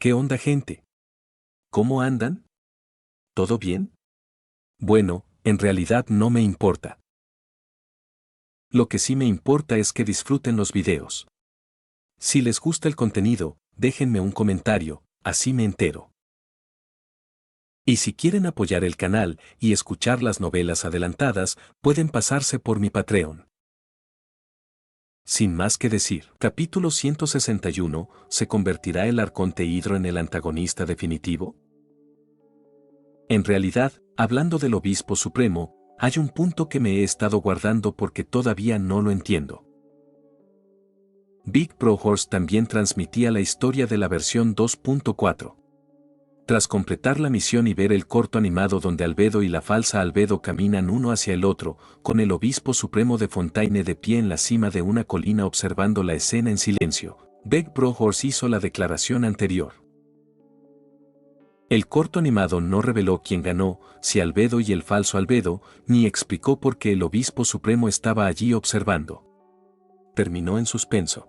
¿Qué onda, gente? ¿Cómo andan? ¿Todo bien? Bueno, en realidad no me importa. Lo que sí me importa es que disfruten los videos. Si les gusta el contenido, déjenme un comentario, así me entero. Y si quieren apoyar el canal y escuchar las novelas adelantadas, pueden pasarse por mi Patreon. Sin más que decir, capítulo 161, ¿se convertirá el arconte Hidro en el antagonista definitivo? En realidad, hablando del Obispo Supremo, hay un punto que me he estado guardando porque todavía no lo entiendo. Big Bro Horse también transmitía la historia de la versión 2.4. Tras completar la misión y ver el corto animado donde Albedo y la falsa Albedo caminan uno hacia el otro, con el Obispo Supremo de Fontaine de pie en la cima de una colina observando la escena en silencio, Big Bro Horse hizo la declaración anterior. El corto animado no reveló quién ganó, si Albedo y el falso Albedo, ni explicó por qué el Obispo Supremo estaba allí observando. Terminó en suspenso.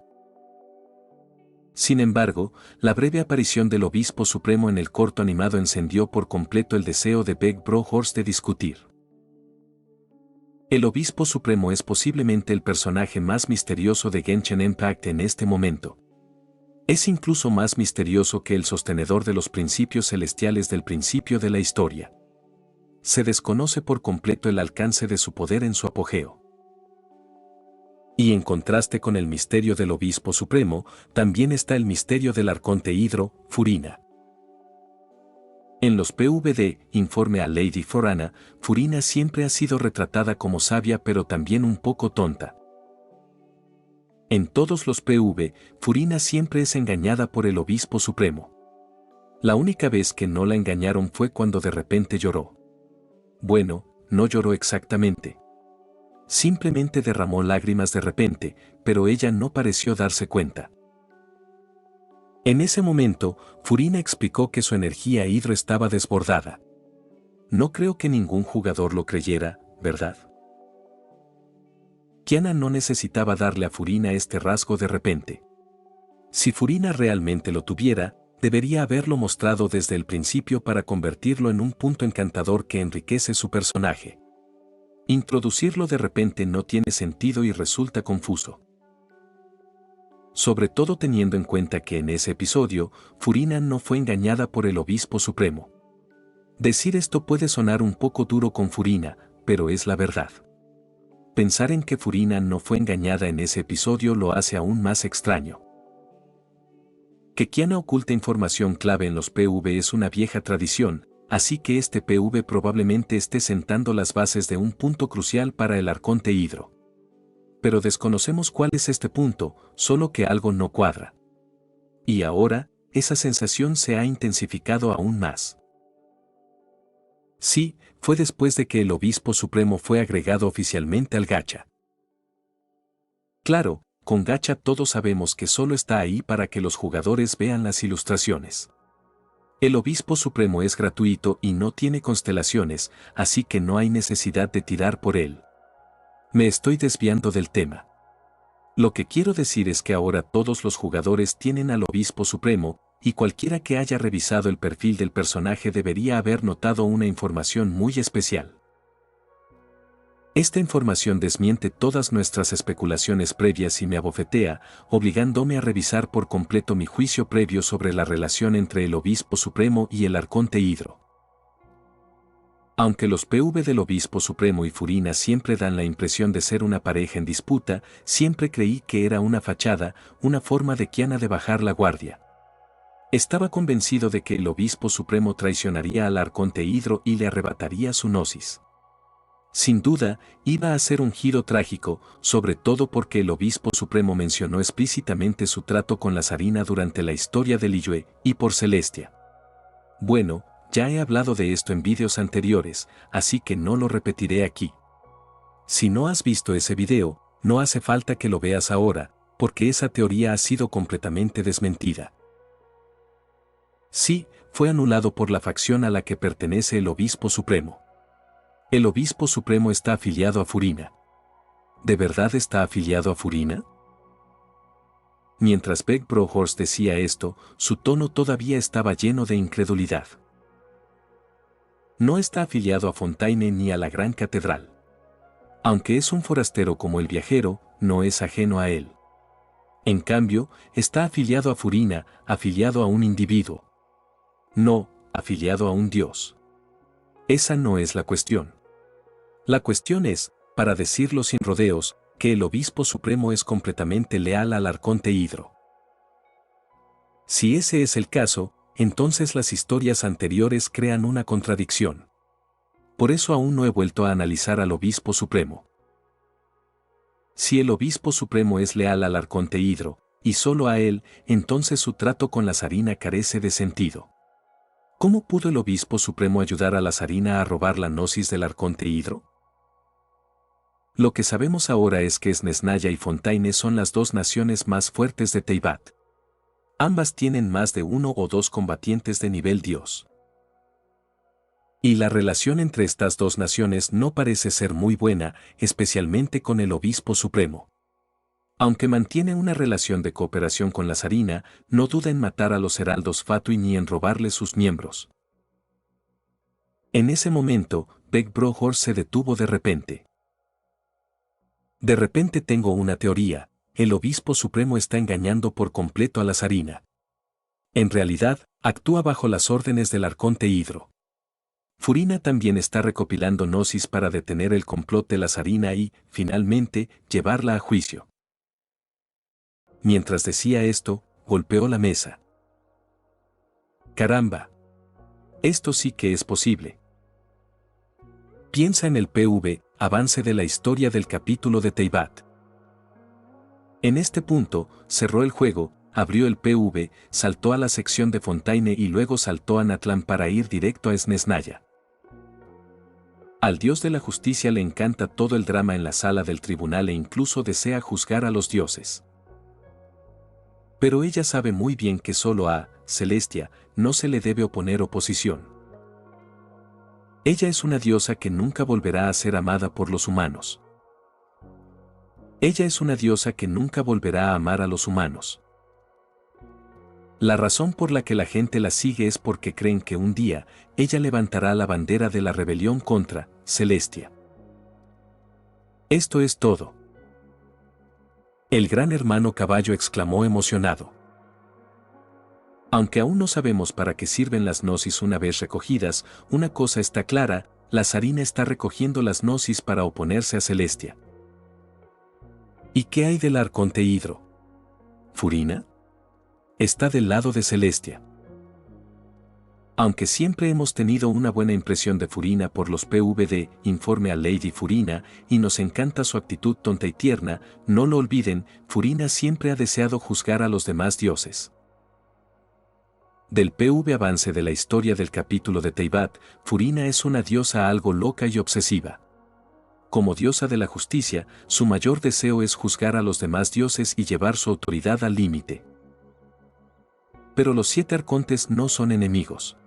Sin embargo, la breve aparición del Obispo Supremo en el corto animado encendió por completo el deseo de Big Bro Horse de discutir. El Obispo Supremo es posiblemente el personaje más misterioso de Genshin Impact en este momento. Es incluso más misterioso que el sostenedor de los principios celestiales del principio de la historia. Se desconoce por completo el alcance de su poder en su apogeo. Y en contraste con el misterio del Obispo Supremo, también está el misterio del arconte Hidro, Furina. En los PvD, informe a Lady Forana, Furina siempre ha sido retratada como sabia pero también un poco tonta. En todos los PV, Furina siempre es engañada por el Obispo Supremo. La única vez que no la engañaron fue cuando de repente lloró. Bueno, no lloró exactamente. Simplemente derramó lágrimas de repente, pero ella no pareció darse cuenta. En ese momento, Furina explicó que su energía hidro estaba desbordada. No creo que ningún jugador lo creyera, ¿verdad? Kiana no necesitaba darle a Furina este rasgo de repente. Si Furina realmente lo tuviera, debería haberlo mostrado desde el principio para convertirlo en un punto encantador que enriquece su personaje. Introducirlo de repente no tiene sentido y resulta confuso. Sobre todo teniendo en cuenta que en ese episodio, Furina no fue engañada por el Obispo Supremo. Decir esto puede sonar un poco duro con Furina, pero es la verdad. Pensar en que Furina no fue engañada en ese episodio lo hace aún más extraño. Que Kiana oculte información clave en los PV es una vieja tradición, así que este PV probablemente esté sentando las bases de un punto crucial para el arconte Hidro. Pero desconocemos cuál es este punto, solo que algo no cuadra. Y ahora, esa sensación se ha intensificado aún más. Sí, fue después de que el Obispo Supremo fue agregado oficialmente al gacha. Claro, con gacha todos sabemos que solo está ahí para que los jugadores vean las ilustraciones. El Obispo Supremo es gratuito y no tiene constelaciones, así que no hay necesidad de tirar por él. Me estoy desviando del tema. Lo que quiero decir es que ahora todos los jugadores tienen al Obispo Supremo, y cualquiera que haya revisado el perfil del personaje debería haber notado una información muy especial. Esta información desmiente todas nuestras especulaciones previas y me abofetea, obligándome a revisar por completo mi juicio previo sobre la relación entre el Obispo Supremo y el arconte Hidro. Aunque los PV del Obispo Supremo y Furina siempre dan la impresión de ser una pareja en disputa, siempre creí que era una fachada, una forma de Kiana de bajar la guardia. Estaba convencido de que el Obispo Supremo traicionaría al arconte Hidro y le arrebataría su gnosis. Sin duda, iba a ser un giro trágico, sobre todo porque el Obispo Supremo mencionó explícitamente su trato con la zarina durante la historia de Liyue y por Celestia. Bueno, ya he hablado de esto en vídeos anteriores, así que no lo repetiré aquí. Si no has visto ese video, no hace falta que lo veas ahora, porque esa teoría ha sido completamente desmentida. Sí, fue anulado por la facción a la que pertenece el Obispo Supremo. El Obispo Supremo está afiliado a Furina. ¿De verdad está afiliado a Furina? Mientras Beck Brohorst decía esto, su tono todavía estaba lleno de incredulidad. No está afiliado a Fontaine ni a la Gran Catedral. Aunque es un forastero como el viajero, no es ajeno a él. En cambio, está afiliado a Furina, afiliado a un individuo. No, afiliado a un dios. Esa no es la cuestión. La cuestión es, para decirlo sin rodeos, que el obispo supremo es completamente leal al arconte Hidro. Si ese es el caso, entonces las historias anteriores crean una contradicción. Por eso aún no he vuelto a analizar al obispo supremo. Si el obispo supremo es leal al arconte Hidro, y solo a él, entonces su trato con la zarina carece de sentido. ¿Cómo pudo el obispo supremo ayudar a la zarina a robar la gnosis del arconte Hidro? Lo que sabemos ahora es que Snezhnaya y Fontaine son las dos naciones más fuertes de Teyvat. Ambas tienen más de uno o dos combatientes de nivel dios. Y la relación entre estas dos naciones no parece ser muy buena, especialmente con el obispo supremo. Aunque mantiene una relación de cooperación con la zarina, no duda en matar a los heraldos Fatui ni en robarle sus miembros. En ese momento, Beck Brohorst se detuvo de repente. De repente tengo una teoría, el obispo supremo está engañando por completo a la zarina. En realidad, actúa bajo las órdenes del arconte Hidro. Furina también está recopilando gnosis para detener el complot de la zarina y, finalmente, llevarla a juicio. Mientras decía esto, golpeó la mesa. ¡Caramba! Esto sí que es posible. Piensa en el PV, avance de la historia del capítulo de Teyvat. En este punto, cerró el juego, abrió el PV, saltó a la sección de Fontaine y luego saltó a Natlan para ir directo a Snezhnaya. Al dios de la justicia le encanta todo el drama en la sala del tribunal e incluso desea juzgar a los dioses. Pero ella sabe muy bien que solo a Celestia no se le debe oponer oposición. Ella es una diosa que nunca volverá a ser amada por los humanos. Ella es una diosa que nunca volverá a amar a los humanos. La razón por la que la gente la sigue es porque creen que un día, ella levantará la bandera de la rebelión contra Celestia. Esto es todo. El gran hermano caballo exclamó emocionado. Aunque aún no sabemos para qué sirven las gnosis una vez recogidas, una cosa está clara, la zarina está recogiendo las gnosis para oponerse a Celestia. ¿Y qué hay del arconte Hidro? ¿Furina? Está del lado de Celestia. Aunque siempre hemos tenido una buena impresión de Furina por los PVD, informe a Lady Furina, y nos encanta su actitud tonta y tierna, no lo olviden, Furina siempre ha deseado juzgar a los demás dioses. Del PV avance de la historia del capítulo de Teyvat, Furina es una diosa algo loca y obsesiva. Como diosa de la justicia, su mayor deseo es juzgar a los demás dioses y llevar su autoridad al límite. Pero los 7 arcontes no son enemigos.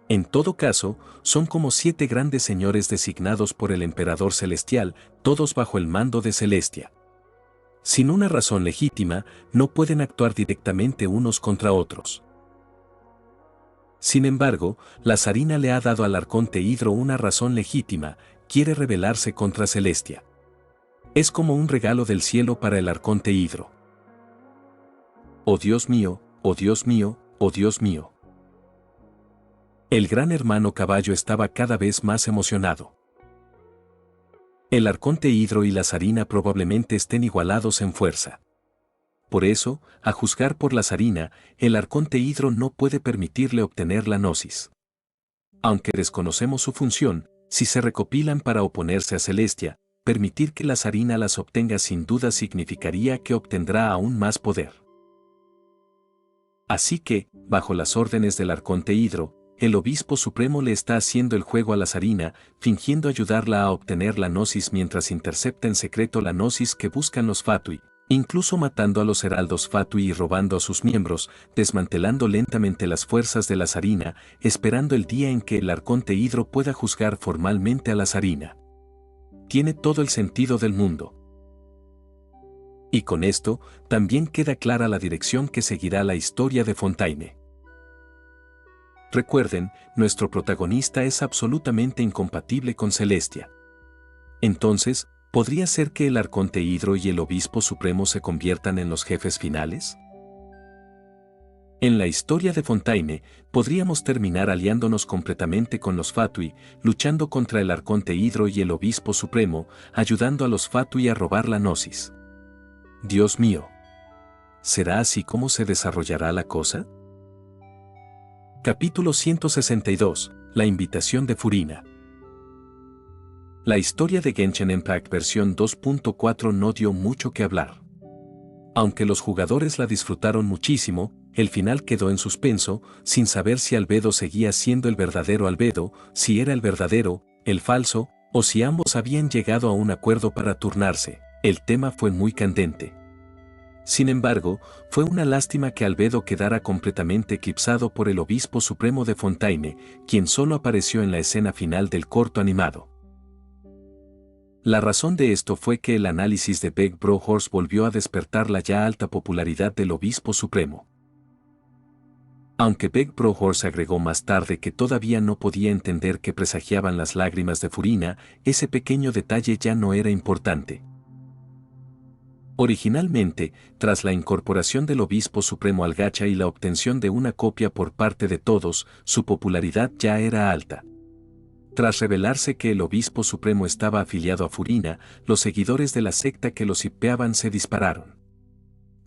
En todo caso, son como 7 grandes señores designados por el emperador celestial, todos bajo el mando de Celestia. Sin una razón legítima, no pueden actuar directamente unos contra otros. Sin embargo, la zarina le ha dado al arconte Hidro una razón legítima, quiere rebelarse contra Celestia. Es como un regalo del cielo para el arconte Hidro. ¡Oh Dios mío, oh Dios mío, oh Dios mío! El gran hermano caballo estaba cada vez más emocionado. El arconte Hidro y la zarina probablemente estén igualados en fuerza. Por eso, a juzgar por la zarina, el arconte Hidro no puede permitirle obtener la gnosis. Aunque desconocemos su función, si se recopilan para oponerse a Celestia, permitir que la zarina las obtenga sin duda significaría que obtendrá aún más poder. Así que, bajo las órdenes del arconte Hidro, el obispo supremo le está haciendo el juego a la zarina, fingiendo ayudarla a obtener la gnosis mientras intercepta en secreto la gnosis que buscan los Fatui, incluso matando a los heraldos Fatui y robando a sus miembros, desmantelando lentamente las fuerzas de la zarina, esperando el día en que el arconte Hidro pueda juzgar formalmente a la zarina. Tiene todo el sentido del mundo. Y con esto, también queda clara la dirección que seguirá la historia de Fontaine. Recuerden, nuestro protagonista es absolutamente incompatible con Celestia. Entonces, ¿podría ser que el Arconte Hidro y el Obispo Supremo se conviertan en los jefes finales? En la historia de Fontaine, podríamos terminar aliándonos completamente con los Fatui, luchando contra el Arconte Hidro y el Obispo Supremo, ayudando a los Fatui a robar la Gnosis. Dios mío. ¿Será así como se desarrollará la cosa? Capítulo 162. La invitación de Furina. La historia de Genshin Impact versión 2.4 no dio mucho que hablar. Aunque los jugadores la disfrutaron muchísimo, el final quedó en suspenso, sin saber si Albedo seguía siendo el verdadero Albedo, si era el verdadero, el falso, o si ambos habían llegado a un acuerdo para turnarse. El tema fue muy candente. Sin embargo, fue una lástima que Albedo quedara completamente eclipsado por el Obispo Supremo de Fontaine, quien solo apareció en la escena final del corto animado. La razón de esto fue que el análisis de Beck Brohorst volvió a despertar la ya alta popularidad del Obispo Supremo. Aunque Beck Brohorst agregó más tarde que todavía no podía entender qué presagiaban las lágrimas de Furina, ese pequeño detalle ya no era importante. Originalmente, tras la incorporación del Obispo Supremo al gacha y la obtención de una copia por parte de todos, su popularidad ya era alta. Tras revelarse que el Obispo Supremo estaba afiliado a Furina, los seguidores de la secta que los hipeaban se dispararon.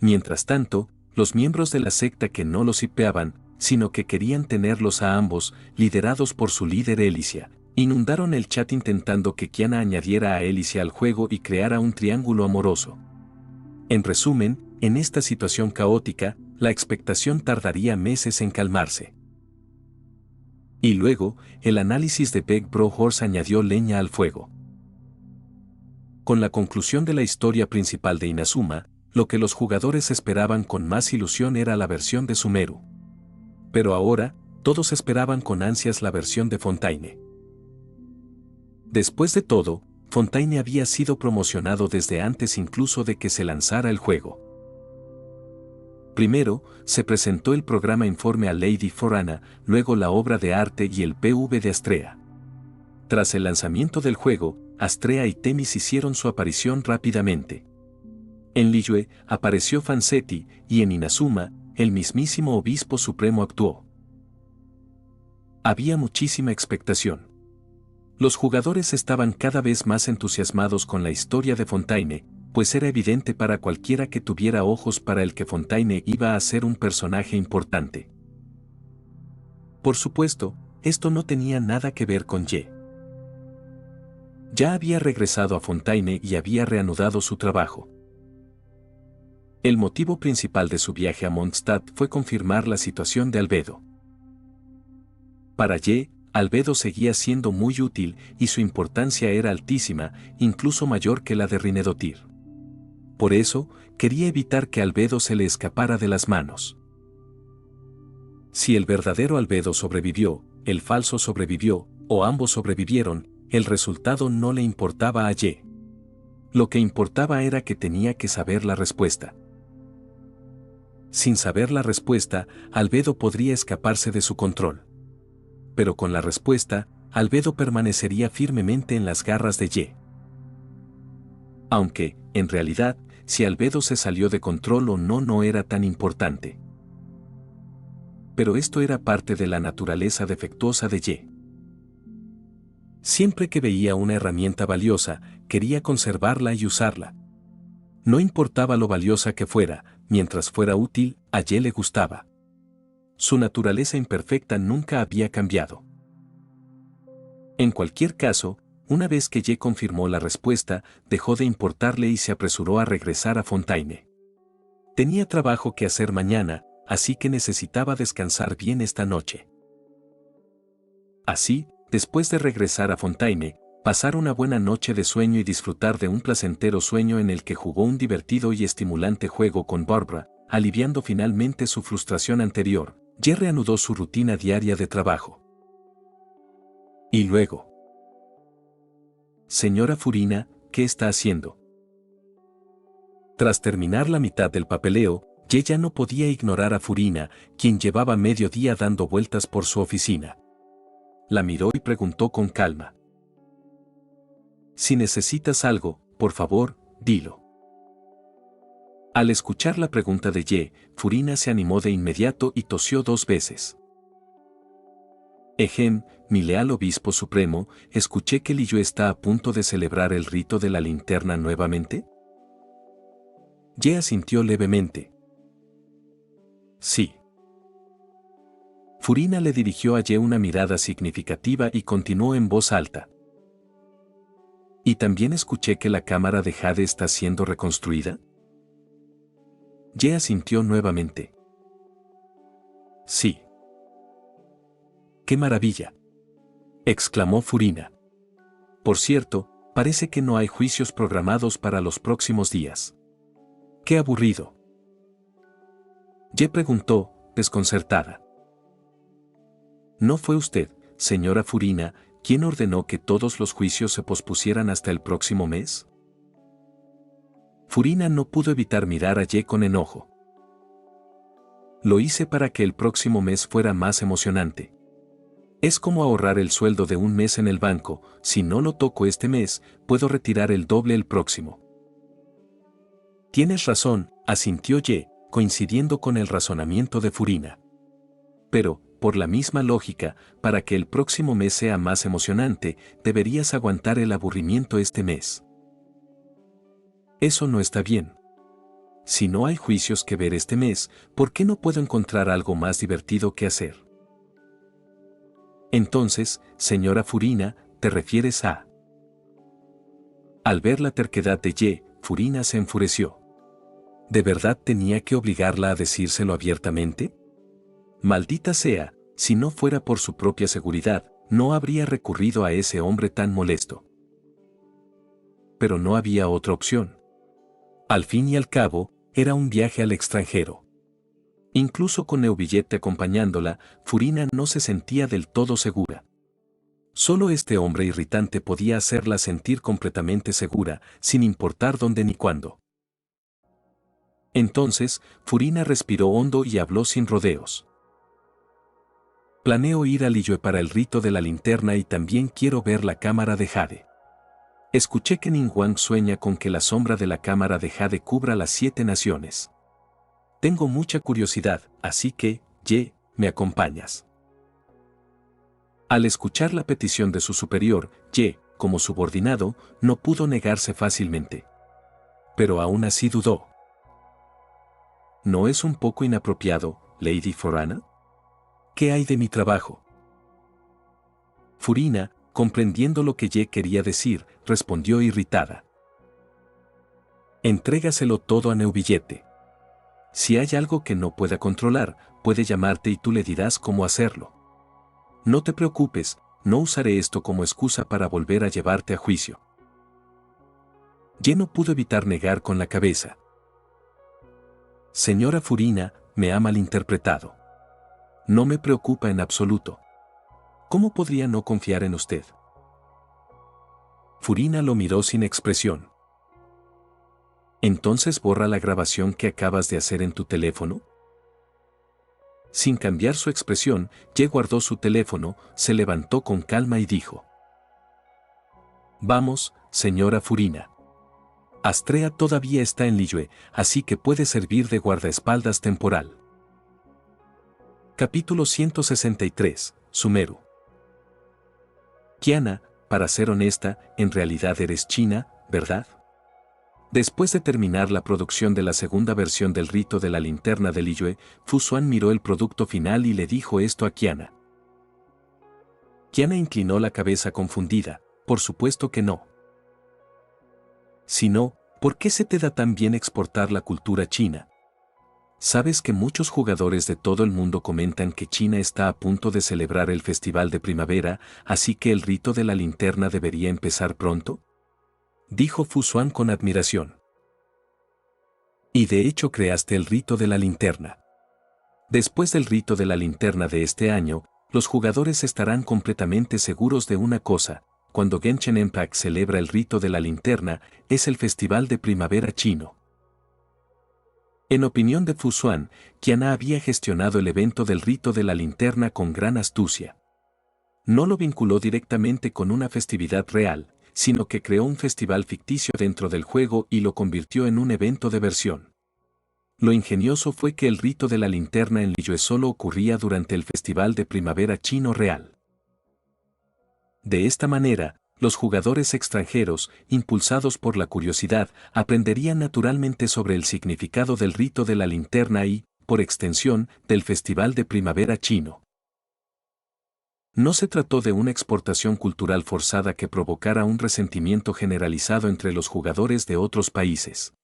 Mientras tanto, los miembros de la secta que no los hipeaban, sino que querían tenerlos a ambos, liderados por su líder Elicia, inundaron el chat intentando que Kiana añadiera a Elicia al juego y creara un triángulo amoroso. En resumen, en esta situación caótica, la expectación tardaría meses en calmarse. Y luego, el análisis de Beck Brohorst añadió leña al fuego. Con la conclusión de la historia principal de Inazuma, lo que los jugadores esperaban con más ilusión era la versión de Sumeru. Pero ahora, todos esperaban con ansias la versión de Fontaine. Después de todo, Fontaine había sido promocionado desde antes incluso de que se lanzara el juego. Primero, se presentó el programa Informe a Lady Forana, luego la obra de arte y el PV de Astrea. Tras el lanzamiento del juego, Astrea y Temis hicieron su aparición rápidamente. En Liyue apareció Fancetti y en Inazuma, el mismísimo Obispo Supremo actuó. Había muchísima expectación. Los jugadores estaban cada vez más entusiasmados con la historia de Fontaine, pues era evidente para cualquiera que tuviera ojos para el que Fontaine iba a ser un personaje importante. Por supuesto, esto no tenía nada que ver con Ye. Ya había regresado a Fontaine y había reanudado su trabajo. El motivo principal de su viaje a Mondstadt fue confirmar la situación de Albedo. Para Ye, Albedo seguía siendo muy útil y su importancia era altísima, incluso mayor que la de Rinedotir. Por eso, quería evitar que Albedo se le escapara de las manos. Si el verdadero Albedo sobrevivió, el falso sobrevivió, o ambos sobrevivieron, el resultado no le importaba a Ye. Lo que importaba era que tenía que saber la respuesta. Sin saber la respuesta, Albedo podría escaparse de su control. Pero con la respuesta, Albedo permanecería firmemente en las garras de Ye. Aunque, en realidad, si Albedo se salió de control o no era tan importante. Pero esto era parte de la naturaleza defectuosa de Ye. Siempre que veía una herramienta valiosa, quería conservarla y usarla. No importaba lo valiosa que fuera, mientras fuera útil, a Ye le gustaba. Su naturaleza imperfecta nunca había cambiado. En cualquier caso, una vez que Ye confirmó la respuesta, dejó de importarle y se apresuró a regresar a Fontaine. Tenía trabajo que hacer mañana, así que necesitaba descansar bien esta noche. Así, después de regresar a Fontaine, pasar una buena noche de sueño y disfrutar de un placentero sueño en el que jugó un divertido y estimulante juego con Barbara, aliviando finalmente su frustración anterior, Ye reanudó su rutina diaria de trabajo. Y luego. Señora Furina, ¿qué está haciendo? Tras terminar la mitad del papeleo, Ye ya no podía ignorar a Furina, quien llevaba medio día dando vueltas por su oficina. La miró y preguntó con calma. Si necesitas algo, por favor, dilo. Al escuchar la pregunta de Ye, Furina se animó de inmediato y tosió 2 veces. Ejem, mi leal obispo supremo, escuché que Liyue está a punto de celebrar el rito de la linterna nuevamente. Ye asintió levemente. Sí. Furina le dirigió a Ye una mirada significativa y continuó en voz alta. ¿Y también escuché que la cámara de Jade está siendo reconstruida? Ye asintió nuevamente. Sí. ¡Qué maravilla!, exclamó Furina. Por cierto, parece que no hay juicios programados para los próximos días. ¡Qué aburrido!, Ye preguntó, desconcertada. ¿No fue usted, señora Furina, quien ordenó que todos los juicios se pospusieran hasta el próximo mes? Furina no pudo evitar mirar a Ye con enojo. Lo hice para que el próximo mes fuera más emocionante. Es como ahorrar el sueldo de un mes en el banco, si no lo toco este mes, puedo retirar el doble el próximo. Tienes razón, asintió Ye, coincidiendo con el razonamiento de Furina. Pero, por la misma lógica, para que el próximo mes sea más emocionante, deberías aguantar el aburrimiento este mes. Eso no está bien. Si no hay juicios que ver este mes, ¿por qué no puedo encontrar algo más divertido que hacer? Entonces, señora Furina, ¿te refieres a...? Al ver la terquedad de Ye, Furina se enfureció. ¿De verdad tenía que obligarla a decírselo abiertamente? Maldita sea, si no fuera por su propia seguridad, no habría recurrido a ese hombre tan molesto. Pero no había otra opción. Al fin y al cabo, era un viaje al extranjero. Incluso con Neuvillette acompañándola, Furina no se sentía del todo segura. Solo este hombre irritante podía hacerla sentir completamente segura, sin importar dónde ni cuándo. Entonces, Furina respiró hondo y habló sin rodeos. Planeo ir a Liyue para el rito de la linterna y también quiero ver la cámara de Jade. Escuché que Ningguang sueña con que la sombra de la cámara de Jade cubra las 7 naciones. Tengo mucha curiosidad, así que, Ye, ¿me acompañas? Al escuchar la petición de su superior, Ye, como subordinado, no pudo negarse fácilmente. Pero aún así dudó. ¿No es un poco inapropiado, Lady Furina? ¿Qué hay de mi trabajo? Furina, comprendiendo lo que Ye quería decir, respondió irritada. Entrégaselo todo a Neuvillette. Si hay algo que no pueda controlar, puede llamarte y tú le dirás cómo hacerlo. No te preocupes, no usaré esto como excusa para volver a llevarte a juicio. Ye no pudo evitar negar con la cabeza. Señora Furina, me ha malinterpretado. No me preocupa en absoluto. ¿Cómo podría no confiar en usted? Furina lo miró sin expresión. ¿Entonces borra la grabación que acabas de hacer en tu teléfono? Sin cambiar su expresión, Ye guardó su teléfono, se levantó con calma y dijo. Vamos, señora Furina. Astrea todavía está en Liyue, así que puede servir de guardaespaldas temporal. Capítulo 163, Sumeru. Qiana, para ser honesta, en realidad eres china, ¿verdad? Después de terminar la producción de la segunda versión del rito de la linterna de Liyue, Fu Xuan miró el producto final y le dijo esto a Qiana. Qiana inclinó la cabeza confundida, por supuesto que no. Si no, ¿por qué se te da tan bien exportar la cultura china? ¿Sabes que muchos jugadores de todo el mundo comentan que China está a punto de celebrar el festival de primavera, así que el rito de la linterna debería empezar pronto? Dijo Fu Xuan con admiración. Y de hecho creaste el rito de la linterna. Después del rito de la linterna de este año, los jugadores estarán completamente seguros de una cosa: cuando Genshin Impact celebra el rito de la linterna, es el festival de primavera chino. En opinión de Fusuan, Qiana había gestionado el evento del rito de la linterna con gran astucia. No lo vinculó directamente con una festividad real, sino que creó un festival ficticio dentro del juego y lo convirtió en un evento de versión. Lo ingenioso fue que el rito de la linterna en Liyue solo ocurría durante el festival de primavera chino real. De esta manera, los jugadores extranjeros, impulsados por la curiosidad, aprenderían naturalmente sobre el significado del rito de la linterna y, por extensión, del festival de primavera chino. No se trató de una exportación cultural forzada que provocara un resentimiento generalizado entre los jugadores de otros países.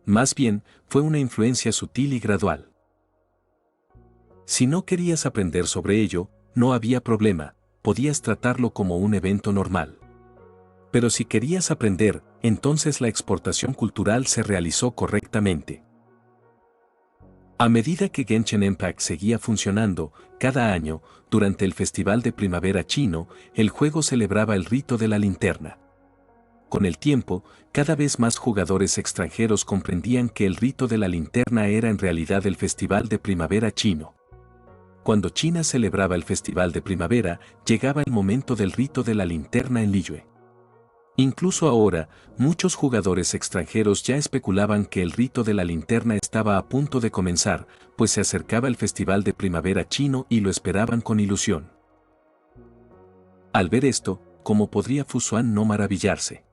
Más bien, fue una influencia sutil y gradual. Si no querías aprender sobre ello, no había problema, podías tratarlo como un evento normal. Pero si querías aprender, entonces la exportación cultural se realizó correctamente. A medida que Genshin Impact seguía funcionando, cada año, durante el Festival de Primavera chino, el juego celebraba el rito de la linterna. Con el tiempo, cada vez más jugadores extranjeros comprendían que el rito de la linterna era en realidad el Festival de Primavera chino. Cuando China celebraba el Festival de Primavera, llegaba el momento del rito de la linterna en Liyue. Incluso ahora, muchos jugadores extranjeros ya especulaban que el rito de la linterna estaba a punto de comenzar, pues se acercaba el Festival de Primavera chino y lo esperaban con ilusión. Al ver esto, ¿cómo podría Fusuan no maravillarse?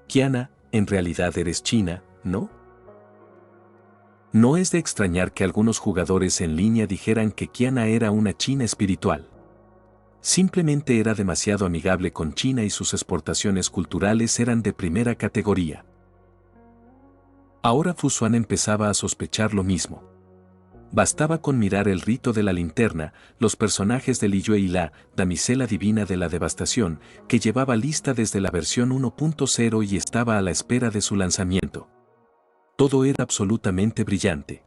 Qiana, en realidad eres china, ¿no? No es de extrañar que algunos jugadores en línea dijeran que Qiana era una china espiritual. Simplemente era demasiado amigable con China y sus exportaciones culturales eran de primera categoría. Ahora Fusuan empezaba a sospechar lo mismo. Bastaba con mirar el rito de la linterna, los personajes de Liyue y la damisela divina de la devastación, que llevaba lista desde la versión 1.0 y estaba a la espera de su lanzamiento. Todo era absolutamente brillante.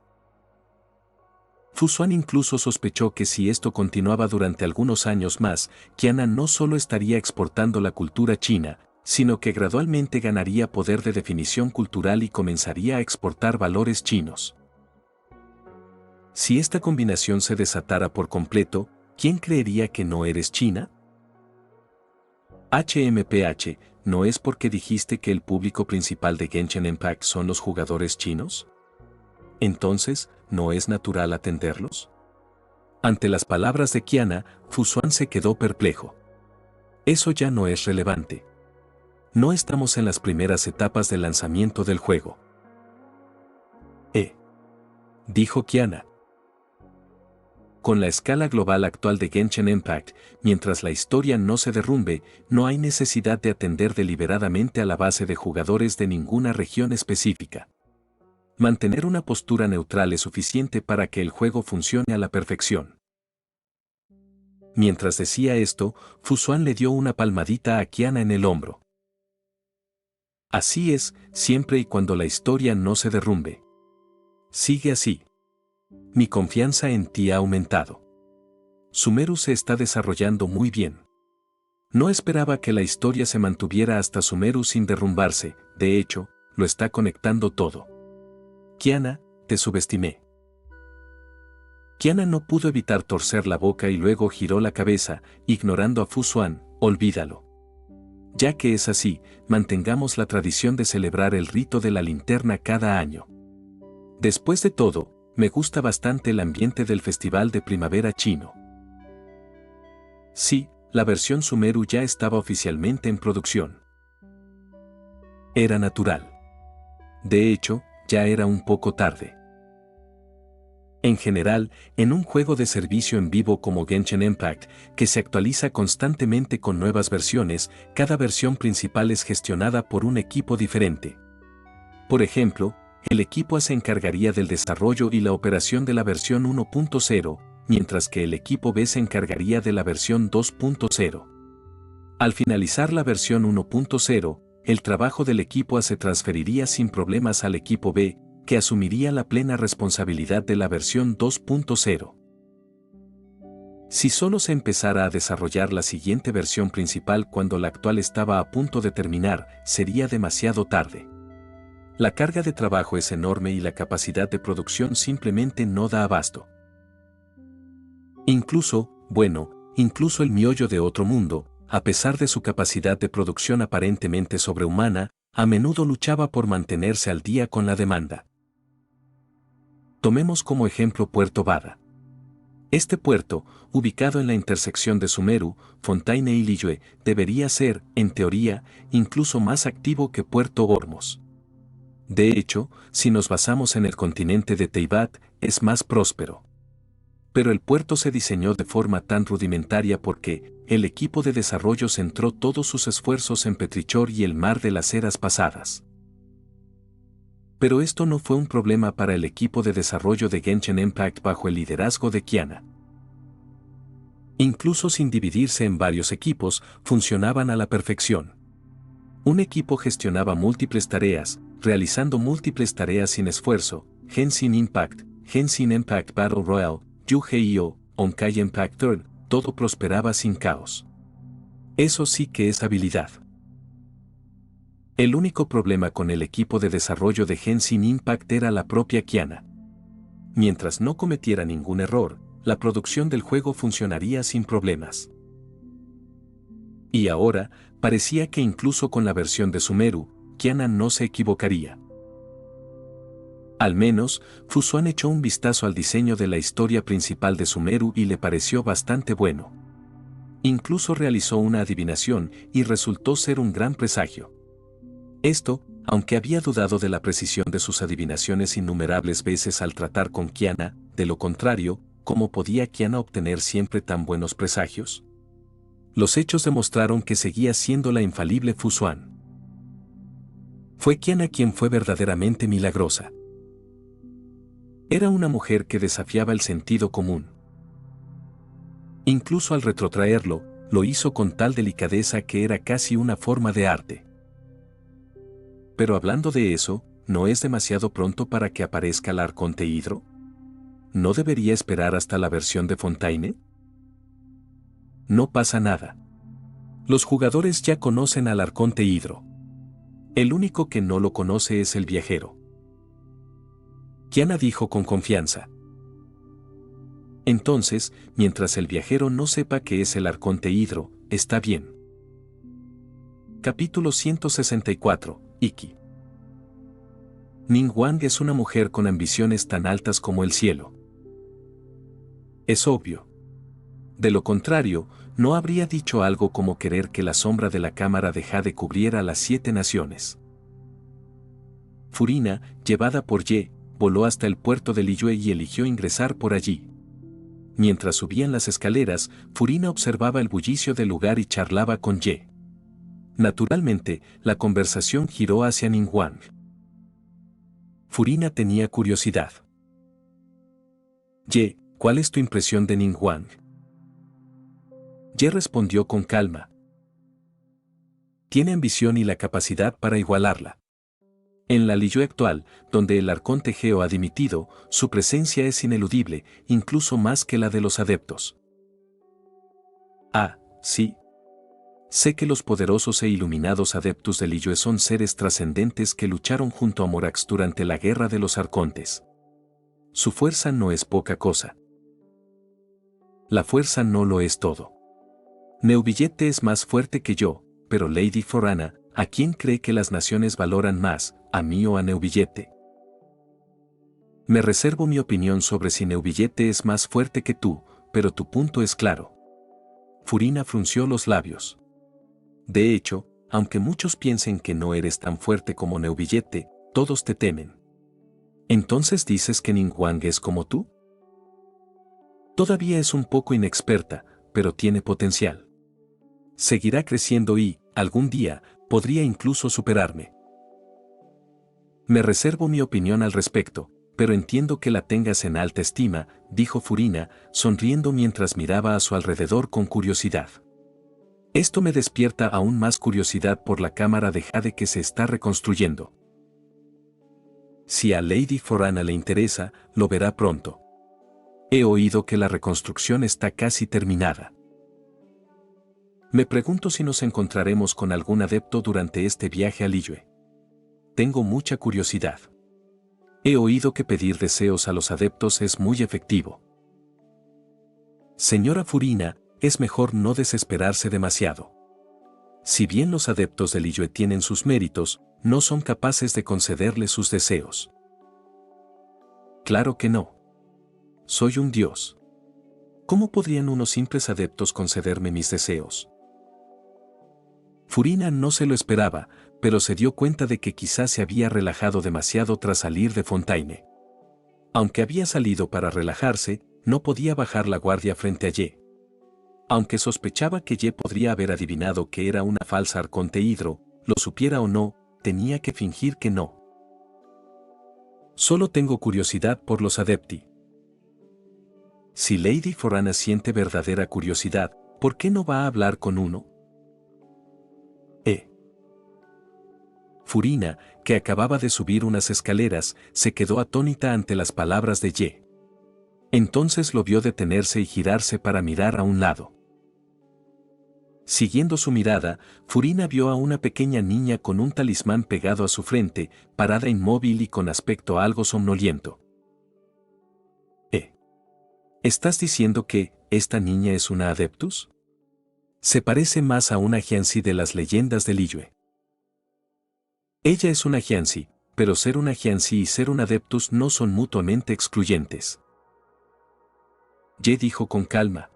Fusuan incluso sospechó que si esto continuaba durante algunos años más, Qiana no solo estaría exportando la cultura china, sino que gradualmente ganaría poder de definición cultural y comenzaría a exportar valores chinos. Si esta combinación se desatara por completo, ¿quién creería que no eres china? HMPH, ¿no es porque dijiste que el público principal de Genshin Impact son los jugadores chinos? Entonces, ¿no es natural atenderlos? Ante las palabras de Qiana, Fusuan se quedó perplejo. Eso ya no es relevante. No estamos en las primeras etapas del lanzamiento del juego. Dijo Qiana. Con la escala global actual de Genshin Impact, mientras la historia no se derrumbe, no hay necesidad de atender deliberadamente a la base de jugadores de ninguna región específica. Mantener una postura neutral es suficiente para que el juego funcione a la perfección. Mientras decía esto, Fusuan le dio una palmadita a Qiana en el hombro. Así es, siempre y cuando la historia no se derrumbe. Sigue así. Mi confianza en ti ha aumentado. Sumeru se está desarrollando muy bien. No esperaba que la historia se mantuviera hasta Sumeru sin derrumbarse, de hecho, lo está conectando todo. Qiana, te subestimé. Qiana no pudo evitar torcer la boca y luego giró la cabeza, ignorando a Fusuan, olvídalo. Ya que es así, mantengamos la tradición de celebrar el rito de la linterna cada año. Después de todo, me gusta bastante el ambiente del Festival de Primavera chino. Sí, la versión Sumeru ya estaba oficialmente en producción. Era natural. De hecho, ya era un poco tarde. En general, en un juego de servicio en vivo como Genshin Impact, que se actualiza constantemente con nuevas versiones, cada versión principal es gestionada por un equipo diferente. Por ejemplo, el equipo A se encargaría del desarrollo y la operación de la versión 1.0, mientras que el equipo B se encargaría de la versión 2.0. Al finalizar la versión 1.0, el trabajo del equipo A se transferiría sin problemas al equipo B, que asumiría la plena responsabilidad de la versión 2.0. Si solo se empezara a desarrollar la siguiente versión principal cuando la actual estaba a punto de terminar, sería demasiado tarde. La carga de trabajo es enorme y la capacidad de producción simplemente no da abasto. Incluso el miollo de otro mundo, a pesar de su capacidad de producción aparentemente sobrehumana, a menudo luchaba por mantenerse al día con la demanda. Tomemos como ejemplo Puerto Vara. Este puerto, ubicado en la intersección de Sumeru, Fontaine y Liyue, debería ser, en teoría, incluso más activo que Puerto Ormuz. De hecho, si nos basamos en el continente de Teyvat, es más próspero. Pero el puerto se diseñó de forma tan rudimentaria porque el equipo de desarrollo centró todos sus esfuerzos en Petrichor y el mar de las eras pasadas. Pero esto no fue un problema para el equipo de desarrollo de Genshin Impact bajo el liderazgo de Kiana. Incluso sin dividirse en varios equipos, funcionaban a la perfección. Un equipo gestionaba múltiples tareas, realizando múltiples tareas sin esfuerzo: Genshin Impact Battle Royale, Yu-Gi-Oh!, Honkai Impact Turn, todo prosperaba sin caos. Eso sí que es habilidad. El único problema con el equipo de desarrollo de Genshin Impact era la propia Kiana. Mientras no cometiera ningún error, la producción del juego funcionaría sin problemas. Y ahora, parecía que incluso con la versión de Sumeru, Kiana no se equivocaría. Al menos, Fusuan echó un vistazo al diseño de la historia principal de Sumeru y le pareció bastante bueno. Incluso realizó una adivinación y resultó ser un gran presagio. Esto, aunque había dudado de la precisión de sus adivinaciones innumerables veces al tratar con Kiana, de lo contrario, ¿cómo podía Kiana obtener siempre tan buenos presagios? Los hechos demostraron que seguía siendo la infalible Fusuan. Fue Kiana quien fue verdaderamente milagrosa. Era una mujer que desafiaba el sentido común. Incluso al retrotraerlo, lo hizo con tal delicadeza que era casi una forma de arte. Pero hablando de eso, ¿no es demasiado pronto para que aparezca el Arconte Hidro? ¿No debería esperar hasta la versión de Fontaine? No pasa nada. Los jugadores ya conocen al Arconte Hidro. El único que no lo conoce es el viajero. Kiana dijo con confianza. Entonces, mientras el viajero no sepa qué es el Arconte Hidro, está bien. Capítulo 164, Iki. Ningguang es una mujer con ambiciones tan altas como el cielo. Es obvio. De lo contrario, no habría dicho algo como querer que la sombra de la cámara de Jade cubriera las 7 naciones. Furina, llevada por Ye, voló hasta el puerto de Liyue y eligió ingresar por allí. Mientras subían las escaleras, Furina observaba el bullicio del lugar y charlaba con Ye. Naturalmente, la conversación giró hacia Ningguang. Furina tenía curiosidad. Ye, ¿cuál es tu impresión de Ningguang? Ye respondió con calma. Tiene ambición y la capacidad para igualarla. En la Liyue actual, donde el Arconte Geo ha dimitido, su presencia es ineludible, incluso más que la de los adeptos. Ah, sí. Sé que los poderosos e iluminados adeptos de Liyue son seres trascendentes que lucharon junto a Morax durante la Guerra de los Arcontes. Su fuerza no es poca cosa. La fuerza no lo es todo. Neuvillette es más fuerte que yo, pero Lady Forana, ¿a quién cree que las naciones valoran más, a mí o a Neuvillette? Me reservo mi opinión sobre si Neuvillette es más fuerte que tú, pero tu punto es claro. Furina frunció los labios. De hecho, aunque muchos piensen que no eres tan fuerte como Neuvillette, todos te temen. ¿Entonces dices que Ningguang es como tú? Todavía es un poco inexperta, pero tiene potencial. Seguirá creciendo y, algún día, podría incluso superarme. Me reservo mi opinión al respecto, pero entiendo que la tengas en alta estima, dijo Furina, sonriendo mientras miraba a su alrededor con curiosidad. Esto me despierta aún más curiosidad por la cámara de Jade que se está reconstruyendo. Si a Lady Forana le interesa, lo verá pronto. He oído que la reconstrucción está casi terminada. Me pregunto si nos encontraremos con algún adepto durante este viaje a Liyue. tengo mucha curiosidad. He oído que pedir deseos a los adeptos es muy efectivo. Señora Furina, es mejor no desesperarse demasiado. Si bien los adeptos de Liyue tienen sus méritos, no son capaces de concederle sus deseos. Claro que no. Soy un dios. ¿Cómo podrían unos simples adeptos concederme mis deseos? Furina no se lo esperaba, pero se dio cuenta de que quizás se había relajado demasiado tras salir de Fontaine. Aunque había salido para relajarse, no podía bajar la guardia frente a Ye. Aunque sospechaba que Ye podría haber adivinado que era una falsa arconte hidro, lo supiera o no, tenía que fingir que no. Solo tengo curiosidad por los adepti. Si Lady Forana siente verdadera curiosidad, ¿por qué no va a hablar con uno? Furina, que acababa de subir unas escaleras, se quedó atónita ante las palabras de Ye. Entonces lo vio detenerse y girarse para mirar a un lado. Siguiendo su mirada, Furina vio a una pequeña niña con un talismán pegado a su frente, parada inmóvil y con aspecto algo somnoliento. ¿Estás diciendo que esta niña es una Adeptus? Se parece más a una Jianzi de las leyendas de Liyue. Ella es una Jianzi, pero ser una Jianzi y ser un Adeptus no son mutuamente excluyentes. Ye dijo con calma.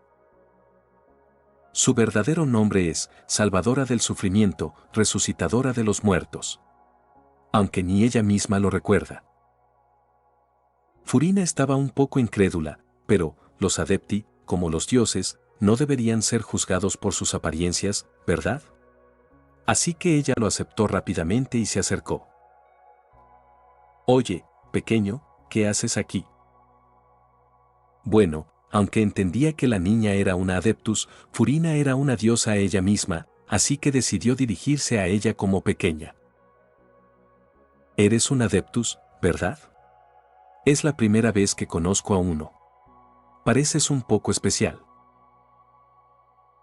Su verdadero nombre es Salvadora del Sufrimiento, Resucitadora de los Muertos. Aunque ni ella misma lo recuerda. Furina estaba un poco incrédula, pero los adepti, como los dioses, no deberían ser juzgados por sus apariencias, ¿verdad? Así que ella lo aceptó rápidamente y se acercó. Oye, pequeño, ¿qué haces aquí? Bueno, aunque entendía que la niña era una Adeptus, Furina era una diosa ella misma, así que decidió dirigirse a ella como pequeña. Eres un Adeptus, ¿verdad? Es la primera vez que conozco a uno. Pareces un poco especial.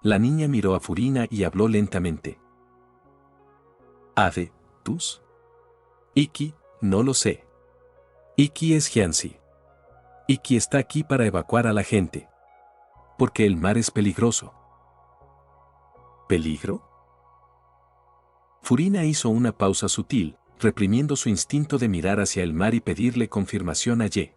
La niña miró a Furina y habló lentamente. ¿Adeptus? Iki, no lo sé. Iki es Jianzi. Iki está aquí para evacuar a la gente. Porque el mar es peligroso. ¿Peligro? Furina hizo una pausa sutil, reprimiendo su instinto de mirar hacia el mar y pedirle confirmación a Ye.